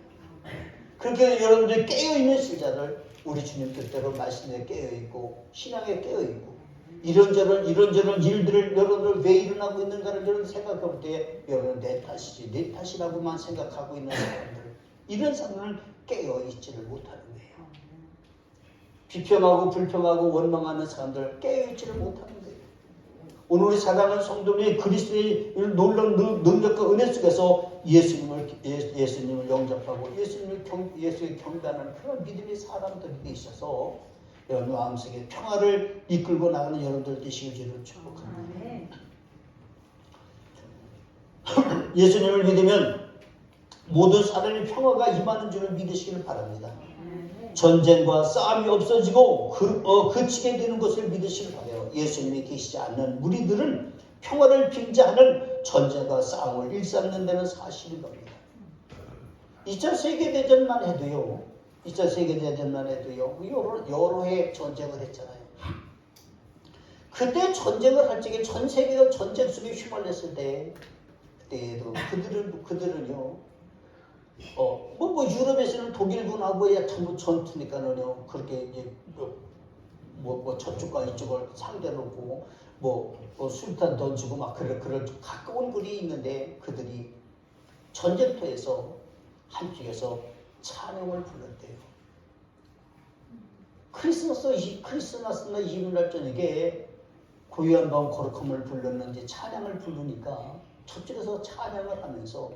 그렇게 여러분들 깨어있는 신자를 우리 주님 뜻대로 말씀에 깨어있고 신앙에 깨어있고 이런저런 일들을 여러분들 왜 일어나고 있는가를 여러분 생각해볼 때 여러분 내 탓이지 내 탓이라고만 생각하고 있는 사람들, 이런 사람은 깨어있지를 못하는 거예요. 비평하고 불평하고 원망하는 사람들 깨어있지를 못하는 거예요. 오늘 우리 사랑하는 성도님이 그리스도의 놀라운 능력과 은혜 속에서 예수님을 영접하고 예수의 경배하는 그런 믿음의 사람들이 있어서 여러분 마음속에 평화를 이끌고 나가는 여러분들 되시길 주를 축복합니다. 예수님을 믿으면 모든 사람의 평화가 임하는 줄을 믿으시기를 바랍니다. 전쟁과 싸움이 없어지고 그치게 되는 것을 믿으시길 바라요. 예수님이 계시지 않는 무리들은 평화를 빙자하는 전쟁과 싸움을 일삼는다는 사실인 겁니다. 2차 세계대전만 해도요. 여러 해 전쟁을 했잖아요. 그때 전쟁을 할 적에 전 세계가 전쟁 속에 휘말렸을 그때에도 그들은요. 유럽에서는 독일군하고야 전부 전투니까는요. 그렇게 이제 저쪽과 이쪽을 상대로 놓고 술탄 던지고 막 그럴 가까운 거리에 있는데 그들이 전쟁터에서 한쪽에서 찬양을 불렀대요. 크리스마스 이브날 저녁에 고요한 밤 거룩함을 불렀는지 찬양을 부르니까 저쪽에서 찬양을 하면서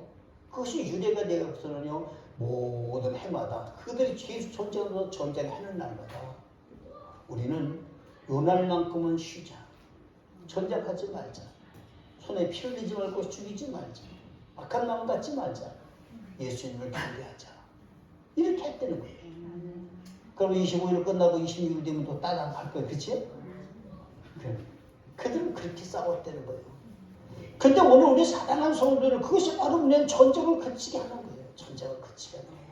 그것이 유래가 되어서는요 모든 해마다 그들이 계속 전쟁하는 날마다 우리는 요 날만큼은 쉬자, 전쟁하지 말자, 손에 피 흘리지 말고 죽이지 말자, 악한 마음 갖지 말자, 예수님을 경배하자, 이렇게 했다는 거예요. 그럼 25일 끝나고 26일 되면 또 따라갈 거예요. 그치? 그들은 그렇게 싸웠다는 거예요. 근데 오늘 우리 사랑하는 성도들은 그것이 바로 그냥 전쟁을 그치게 하는 거예요. 전쟁을 그치게 하는 거예요.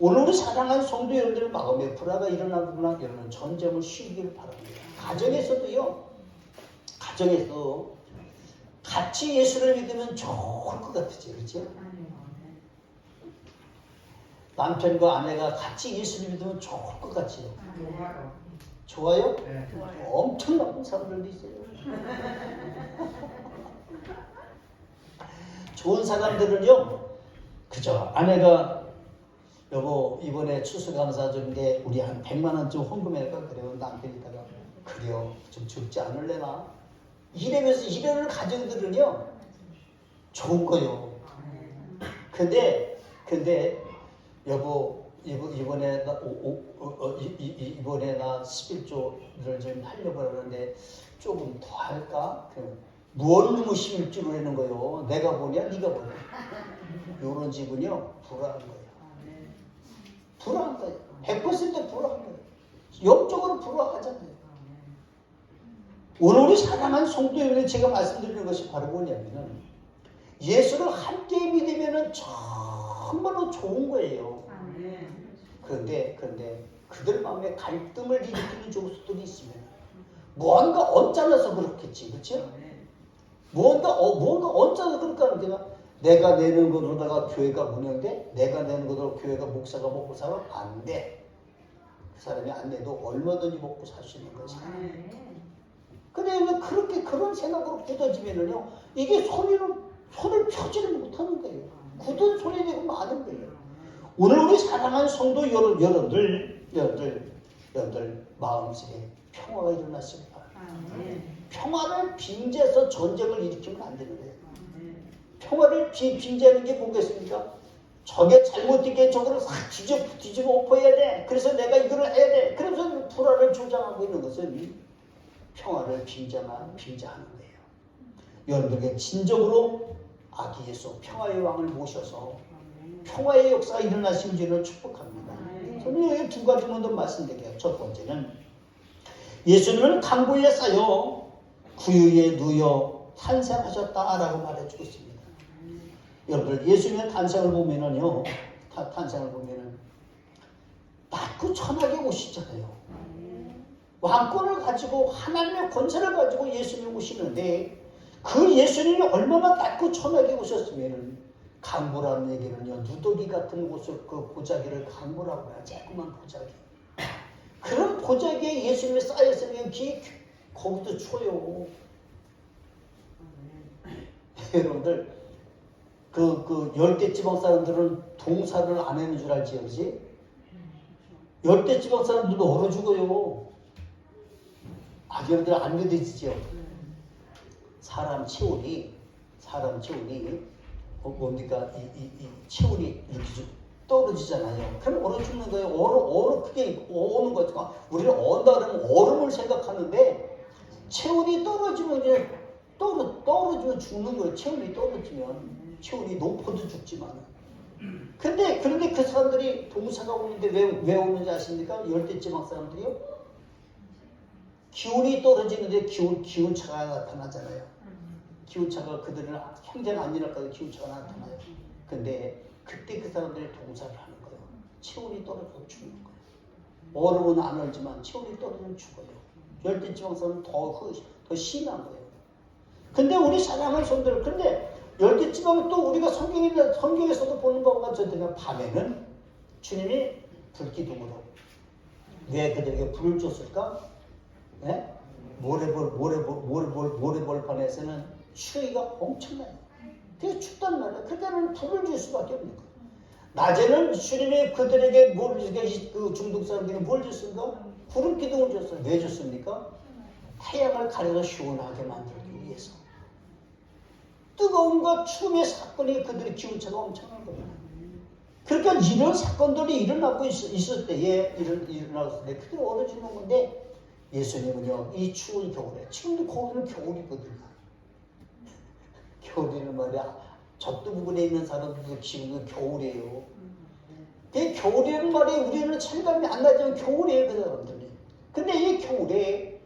오늘 우리 사랑하는 성도 여러분들 마음에 불화가 일어나거나 여러분 전쟁을 쉬기를 바랍니다. 가정에서도요. 가정에서 같이 예수를 믿으면 좋을 것 같으죠. 그렇죠? 남편과 아내가 같이 예수를 믿으면 좋을 것 같지요. 좋아요? 네. 엄청 나쁜 사람들도 있어요. 좋은 사람들은요, 그죠? 아내가 여보 이번에 추수감사 준데 우리 한 100만 원쯤 헌금할까 그래요. 남편이다가 그래요 좀 적지 않을래나? 이래면서 이러는 가정들은요 좋은 거요. 근데 여보 이번에 나 11조를 좀 하려고 하는데 조금 더 할까? 무언 놈의 11조를 하는 거요. 내가 보냐 네가 보냐. 이런 집은요 불안한 거예요. 불안한 거예요. 100% 불안한 거예요. 영적으로 불안하잖아요. 오늘 우리 사랑하는 성도 여러분 제가 말씀드리는 것이 바로 뭐냐면은 예수를 함께 믿으면은 정말로 좋은 거예요. 그런데 그들 마음에 갈등을 일으키는 조수들이 있으면 뭔가 언짢아서 그렇겠지, 그렇죠? 뭔가 언짢아서 그럴까 하니까 내가 내는 것으로다가 교회가 운영돼? 내가 내는 것으로 교회가 목사가 먹고 살아? 안 돼. 그 사람이 안 내도 얼마든지 먹고 살 수 있는 거지. 근데 그렇게 그런 생각으로 굳어지면은요, 이게 손을 펴지를 못하는 거예요. 굳은 손이 되고 마는 거예요. 오늘 우리 사랑하는 성도 여러분들 마음속에 평화가 일어났을 거예요. 평화를 빙자해서 전쟁을 일으키면 안 되는 거예요. 평화를 빙자하는 게 뭐겠습니까? 저게 잘못된 저거를 싹 뒤집어 엎어야 돼. 그래서 내가 이거를 해야 돼. 그래서 불안을 조장하고 있는 것은 평화를 빙자하는 거예요. 여러분에게 진정으로 아기 예수 평화의 왕을 모셔서 평화의 역사가 일어나신 줄을 축복합니다. 저는 여기 두 가지만 더 말씀드릴게요. 첫 번째는 예수님은 강보에 쌓여 구유에 누여 탄생하셨다라고 말해주고 있습니다. 여러분들 예수님의 탄생을 보면은요, 탄생을 보면은 낮고 천하게 오시잖아요. 왕권을 가지고 하나님의 권세를 가지고 예수님이 오시는데 그 예수님이 얼마나 낮고 천하게 오셨으면은 강보라는 얘기는요, 누더기 같은 곳을 그 보자기를 강보라고 해요. 조그만 보자기. 그런 보자기에 예수님이 쌓였으면 거기도 추워요. 여러분들 그 열대 지방 사람들은 동사를 안 하는 줄 알지, 그렇지? 열대 지방 사람들도 얼어 죽어요. 여러분들 안 믿으시죠? 사람 체온이 뭡니까? 이 체온이 이렇게 좀 떨어지잖아요. 그럼 얼어 죽는 거예요. 얼어 크게 오는 거죠. 우리는 언다 그러면 얼음을 생각하는데 체온이 떨어지면 이제 떨어지면 죽는 거예요. 체온이 떨어지면 체온이 높아도 죽지만. 그런데 그 사람들이 동사가 오는데 왜 오는지 아십니까? 열대지방 사람들이요. 기온이 떨어지는데 기온차가 나타나잖아요. 기온차가 그들은 평생 안 일어날까도 기온차가 나타나요. 근데 그때 그 사람들이 동사를 하는 거예요. 체온이 떨어져서 죽는 거예요. 얼음은 안 얼지만 체온이 떨어지면 죽어요. 열대지방 사람은 더 심한 거예요. 근데 우리 사랑하는 성도들, 근데 열대지방은 또 우리가 성경에서도 보는 것과 저희가 밤에는 주님이 불기둥으로 왜 그들에게 불을 줬을까? 네? 모래벌판에서는 추위가 엄청나요. 되게 춥단 말이에요. 그러니까 불을 줄 수밖에 없는 거예요. 낮에는 주님이 그들에게 그 중동 사람들이 뭘 줬습니까? 구름 기둥을 줬어요. 왜 줬습니까? 태양을 가려서 시원하게 만들기 위해서. 뜨거움과 추움의 사건이 그들의 기온차가 엄청난 거예요. 그러니까 이런 사건들이 일어나고 있을 때에 일어났을 때 그들이 얼어 죽는 건데 예수님은요, 이 추운 겨울에, 지금도 거기는 겨울이거든요. 겨울이는 말이야, 저도 부근에 있는 사람들도 지금도 겨울이에요. 그 겨울이라는 말이 우리는 체감이 안 나지만 겨울이에요, 그 사람들이. 근데 이 겨울에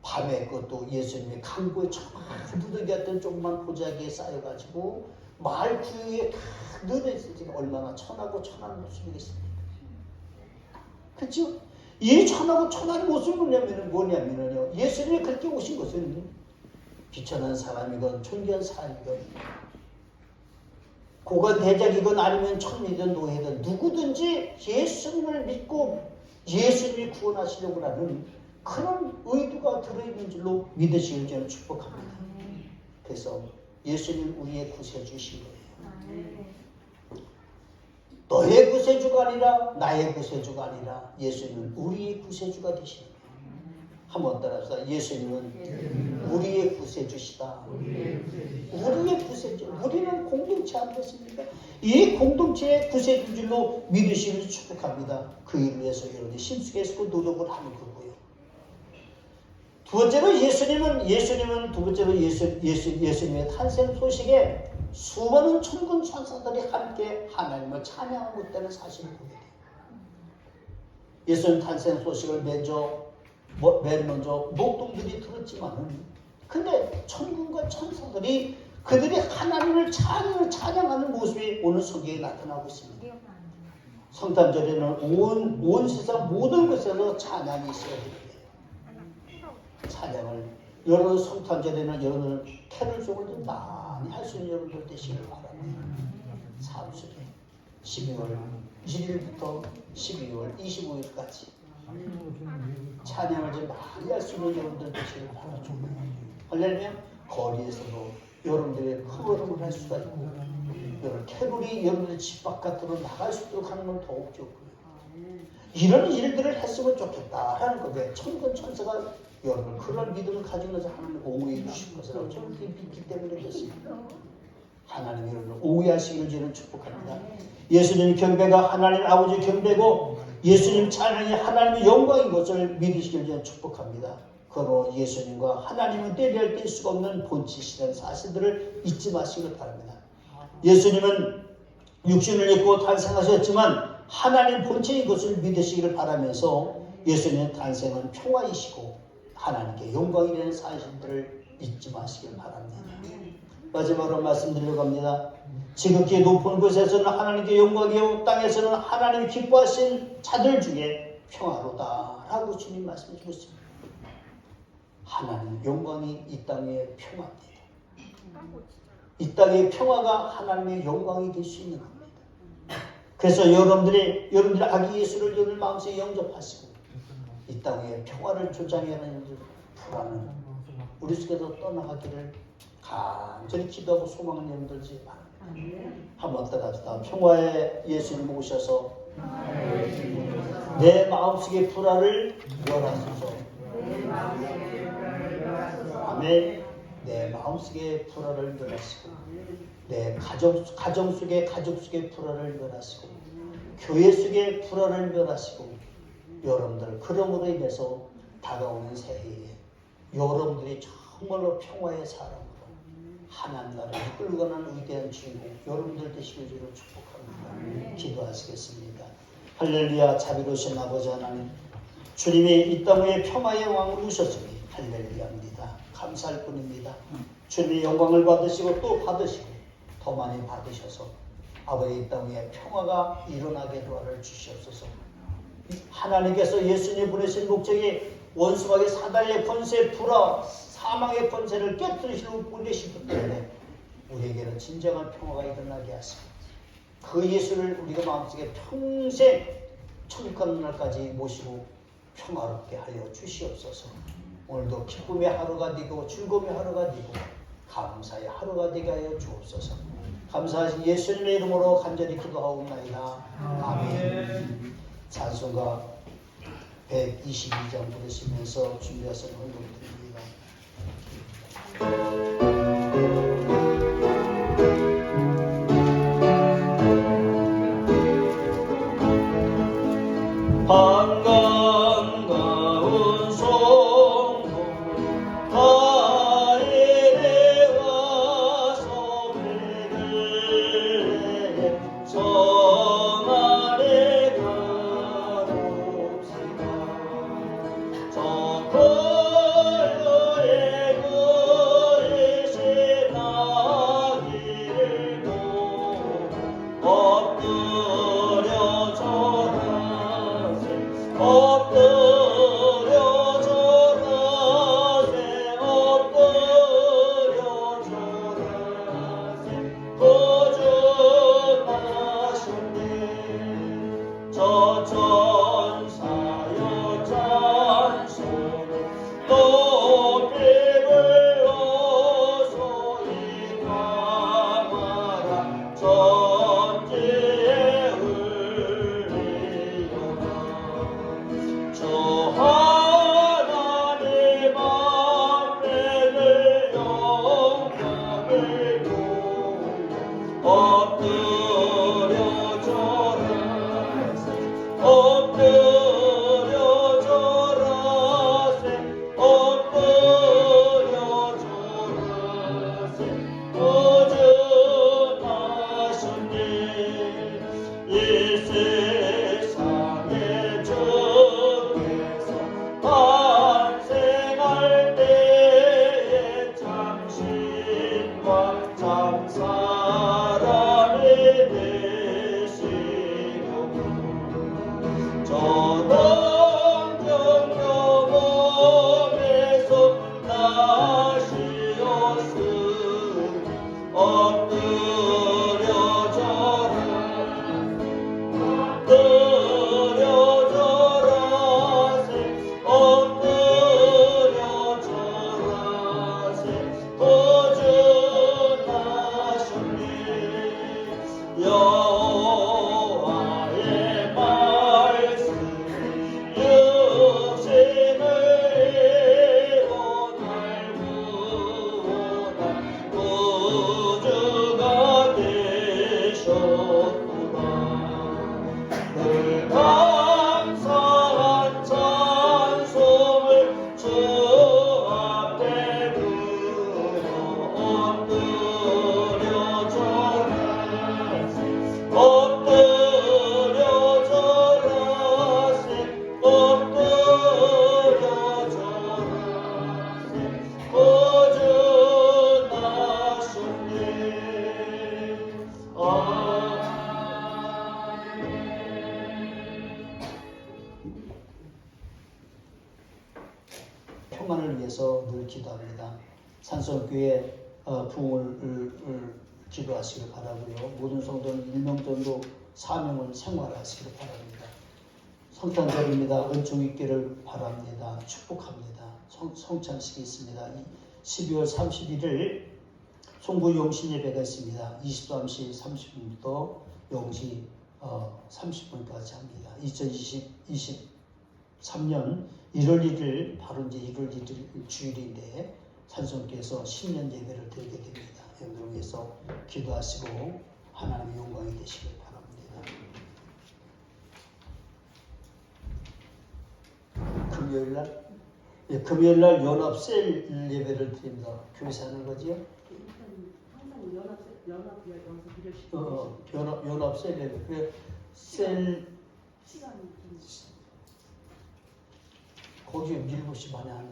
밤에 그것도 예수님의 강보에 조그만 누더기 같은 조그만 보자기에 쌓여가지고 마을 구유에 다 늘어있으니까 얼마나 천하고 천한 모습이겠습니까? 그렇죠? 이 천하고 천한 모습은 뭐냐면요. 예수님이 그렇게 오신 것은 비천한 사람이건 존귀한 사람이건 고관 대작이건 아니면 천리든 노예든 누구든지 예수님을 믿고 예수님이 구원하시려고 하는 그런 의도가 들어있는 줄로 믿으시길 저는 축복합니다. 그래서 예수님 우리의 구세주신 거예요. 너의 구세주가 아니라 나의 구세주가 아니라 예수님은 우리의 구세주가 되시는 거예요. 한번 따라합시다. 예수님은 우리의 구세주시다. 우리의 구세주. 우리는 공동체 아니겠습니까? 이 공동체의 구세주인 줄로 믿으시길 축복합니다. 그 일을 위해서 여러분이 심숙해서 노력을 하는 거고요. 두 번째로 예수님의 탄생 소식에 수많은 천군 천사들이 함께 하나님을 찬양하고 있다는 사실을 보게 돼요. 예수님 탄생 소식을 맨 먼저 목동들이 들었지만은 근데 천군과 천사들이 그들이 하나님을 찬양하는 모습이 오늘 성경에 나타나고 있습니다. 성탄절에는 온 세상 모든 곳에서 찬양이 있어야 됩니다. 찬양을 여러분 성탄절에는 여러분 캐롤송을 좀 많이 할 수 있는 여러분들 되시길 바랍니다. 사무실에 12월 1일부터 12월 25일까지 찬양을 좀 많이 할 수 있는 여러분들 되시길 바랍니다. 할렐루야. 거리에서도 여러분들의 흐름을 할 수가 있고 여러분 캐롤이 여러분들 집 바깥으로 나갈 수 있도록 하는 건 더욱 좋고요. 이런 일들을 했으면 좋겠다 하는 건데 천군 천사가 여러분 그런 믿음을 가지면서 하나님 공유해 주실 것을 저는 믿기 때문에 그렇습니다. 하나님의 이름을 오해하시기를 저는 축복합니다. 예수님 경배가 하나님 아버지 경배고 예수님 찬양이 하나님의 영광인 것을 믿으시기를 저는 축복합니다. 그러므로 예수님과 하나님은 때려야 뗄 수가 없는 본체시라는 사실들을 잊지 마시기를 바랍니다. 예수님은 육신을 입고 탄생하셨지만 하나님 본체인 것을 믿으시기를 바라면서 예수님의 탄생은 평화이시고 하나님께 영광이 되는 사실들을 잊지 마시길 바랍니다. 마지막으로 말씀드리려고 합니다. 지극히 높은 곳에서는 하나님께 영광이요 땅에서는 하나님이 기뻐하신 자들 중에 평화로다라고 주님 말씀해 주셨습니다. 하나님 영광이 이 땅의 평화입니다. 이 땅의 평화가 하나님의 영광이 될 수 있는 겁니다. 그래서 여러분들이 아기 예수를 여러분 마음속에 영접하시고 이 땅에 평화를 조장해 하는 불안은 우리 속에서 떠나가기를 간절히 기도하고 소망을 여러분들지 바랍니다. 한번 따라합시다. 평화의 예수님 오셔서 내 마음속의 불안을 멸하소서. 아멘. 내 마음속의 불안을 멸하시고 내 가정 속의 불안을 멸하시고 교회 속의 불안을 멸하시고 여러분들 그럼으로 인해서 다가오는 새해에 여러분들이 정말로 평화의 사람으로 하나님 나라를 이끌고 가는 위대한 주인공 여러분들 되시길 주로 축복합니다. 기도하시겠습니다. 할렐루야. 자비로우신 아버지 하나님, 주님이 이 땅에 평화의 왕으로 오셨으니 할렐루야입니다. 감사할 뿐입니다. 주님의 영광을 받으시고 또 받으시고 더 많이 받으셔서 아버지 이 땅에 평화가 일어나게 도와를 주시옵소서. 하나님께서 예수님 보내신 목적이 원수마귀 사단의 권세, 불화, 사망의 권세를 깨뜨리시려고 보내시기 때문에 우리에게는 진정한 평화가 일어나게 하시고 그 예수를 우리가 마음속에 평생 천국 가는 날까지 모시고 평화롭게 하여 주시옵소서. 오늘도 기쁨의 하루가 되고 즐거움의 하루가 되고 감사의 하루가 되게 하여 주옵소서. 감사하신 예수님의 이름으로 간절히 기도하옵나이다. 아멘. 찬송가 122장 부르시면서 준비하신 헌금 드립니다. 반가운 성도 다일에 와서 베들레 성 안에 가봅시다. 저 고요의 그릇에 나기를 보고 엎드려 절하세 엎드려 절하세 엎드려 절하세 거듭나셨네. 저 천사여 찬송을 높이 불러서 이 강하라 전지에 흘리려나. 저 하나님 앞에는 영광을 돌려 엎드려 절하세 엎드려 절하세 엎드려 절하세 거듭나셨네. 이 세상의 주께서 탄생할 때에 참신과 참사람이 되시려고 저 동정녀 몸에서 나시었으니 엎드려 절하세 엎드려 절하세 엎드려 절하세 거듭나셨네. 여호와의 말씀이 육신을 이루어 날 구원한 구주가 위해서 늘 기도합니다. 산성교회 부흥을 기도하시길 바라고요. 모든 성도는 일명전도 사명을 생활하시길 바랍니다. 성탄절입니다. 은총 있기를 바랍니다. 축복합니다. 성찬식이 있습니다. 12월 31일 송구 용신 예배가 있습니다. 23시 30분부터 0시 30분까지 합니다. 2023년 1월 1일 바로 이제 1월 1일 주일인데 산성교회에서 신년 예배를 드리게 됩니다. 여러분을 위해서 기도하시고 하나님의 영광이 되시길 바랍니다. 금요일날 금요일날 연합 셀 예배를 드립니다. 교회에서 하는 거지요? 항상 연합 여기서 비례시키고 연합 셀 예배. 그래 셀 시간이 좀 거기 7시 반에 하나?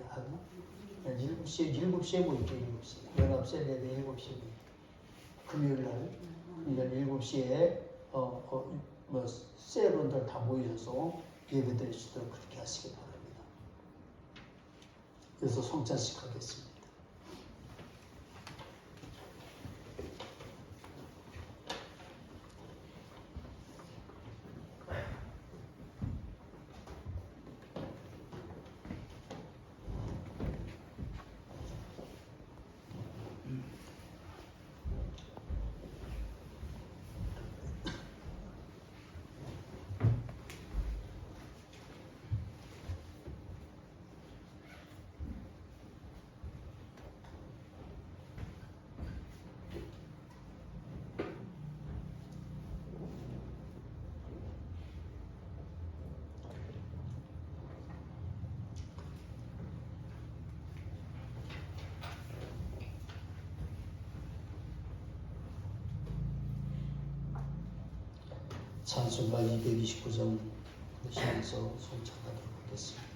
7시에 모이죠. 7시. 연합 셀 예배 7시에 모이죠. 금요일날 그러니까 7시에 뭐 셀원들 다 모여서 예배 드릴 수 있도록 그렇게 하시기 바랍니다. 그래서 성찬식 하겠습니다. 찬송가 229장 부르시면서 송찬하도록 하겠습니다.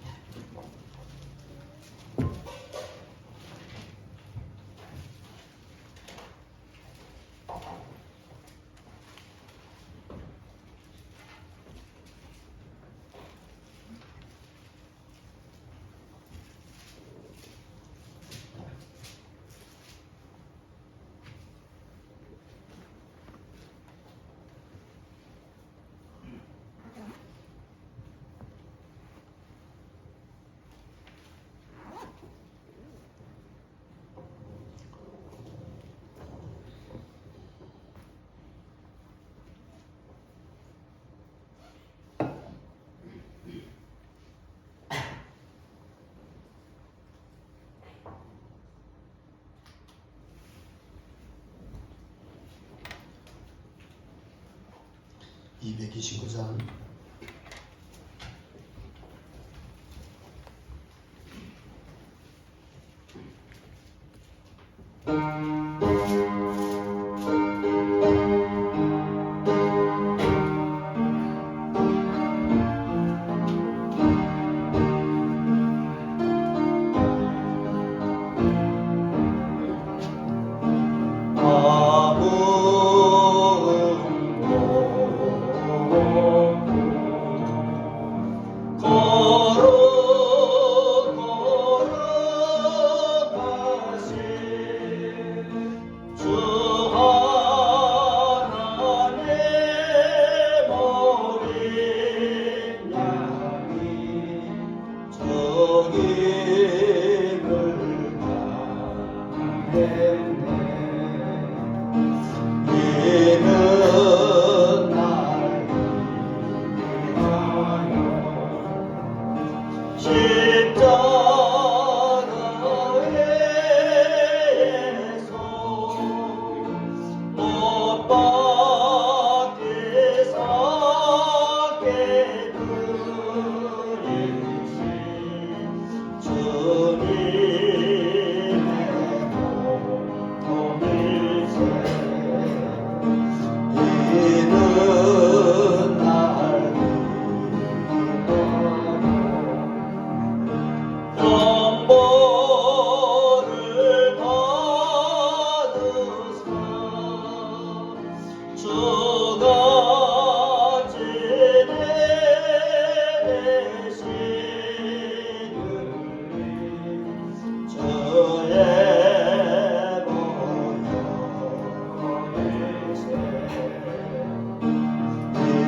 (229장) 아무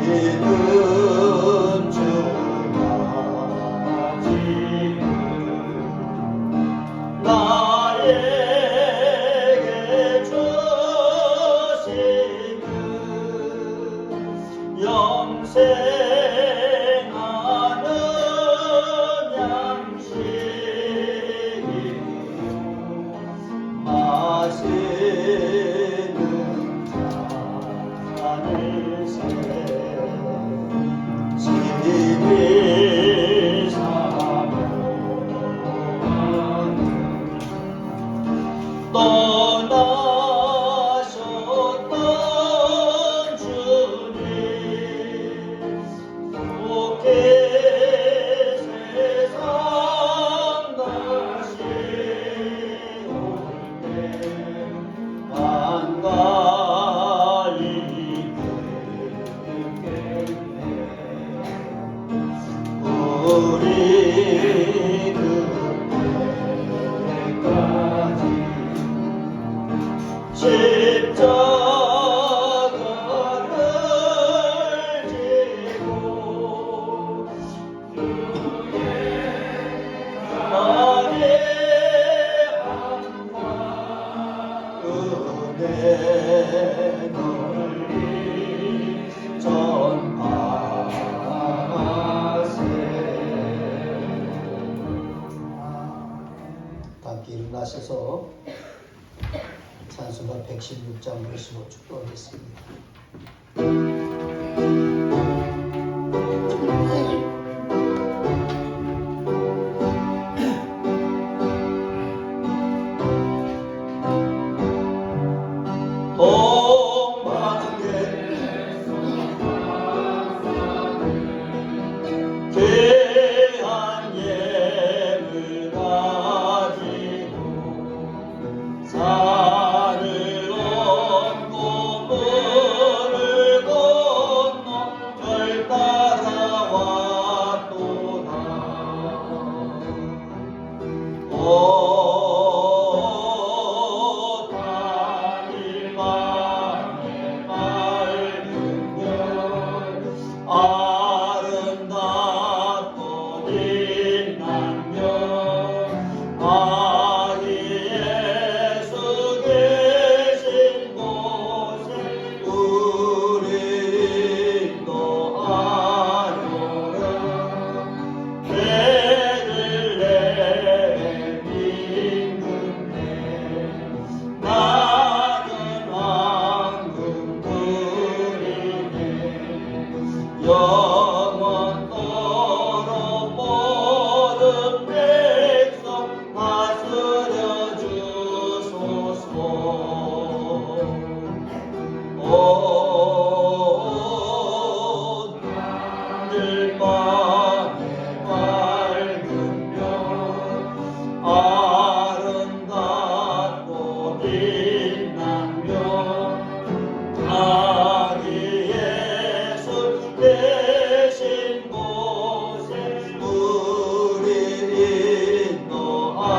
믿음 주가 지금 나에게 주시는 영생하는 양식이요 마시는 잔을 새 집이 사모하는 떠나셨던 주님 속에 세상 다시 올때 반가이 듣겠네 우리 그때까지 십자가를 지고 주의 나의 항상 은혜 널리 전하세. 다 일어나셔서 찬송가 116장 부르시고 축도하겠습니다. 동방계 귀한 예물 가지고 산을 얹고 물을 건너 절 따라왔도다. 오 달밤의 밝은 별 아름답고 빛난 별 아기 예수 계신 곳에 우리 인도하여라. 베들레헴 임금네 나는 황금 들이네 영원토록 모든 백성 다스려 주소서. 오 하늘밤의 밝은 별 아름답고 빛난 별 아기 예수 계신 곳에 우리 인도하여라.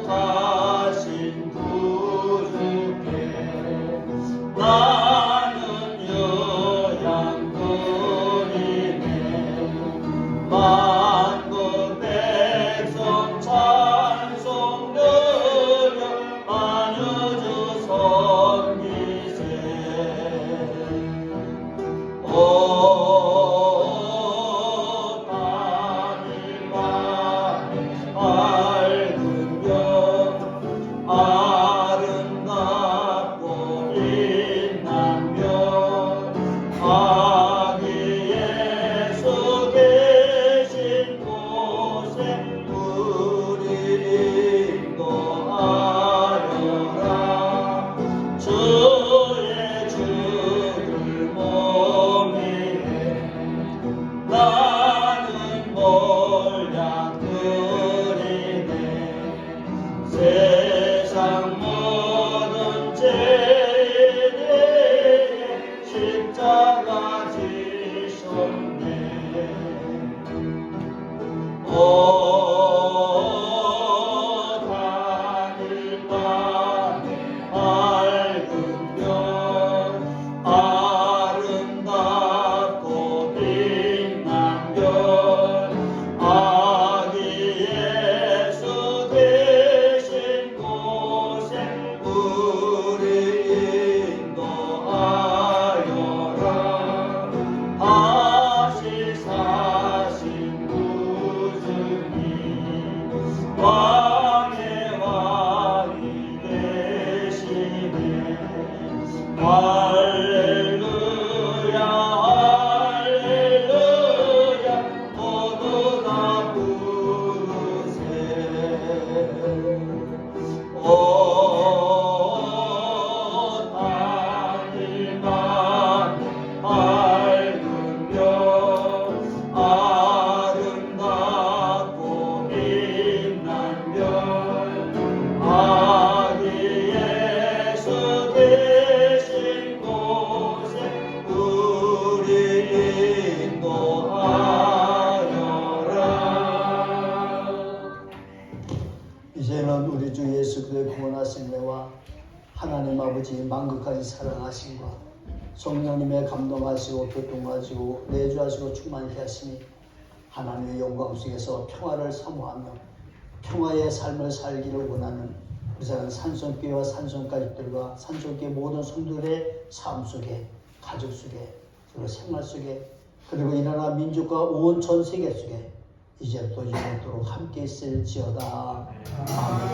거룩하신 구주께 나는 요양드리네 만국 백성 찬송 드려 안여주 섬기세. 오 하늘밤의 밝은 별 아름답고 빛난 별 아기 예수 계신 곳에 우리 인도하여라. 주의 죽을 몸이네 나는 몰약 드리네 세상 모든 죄에 십자가 지셨네. 오 하늘 이제는 우리 주 예수 그리스도의 구원하신 은혜와 하나님 아버지 만국까지 사랑하심과 성령님의 감동하시고 교통하시고 내주하시고 충만케 하시니 하나님의 영광 속에서 평화를 사모하며 평화의 삶을 살기를 원하는 우리 사랑 산성교회와 산성가족들과 산성교회 모든 성도들의 삶 속에 가족 속에 그리고 생활 속에 그리고 이 나라 민족과 온 전 세계 속에 이제부터 영원토록 함께 있을지어다. 아멘.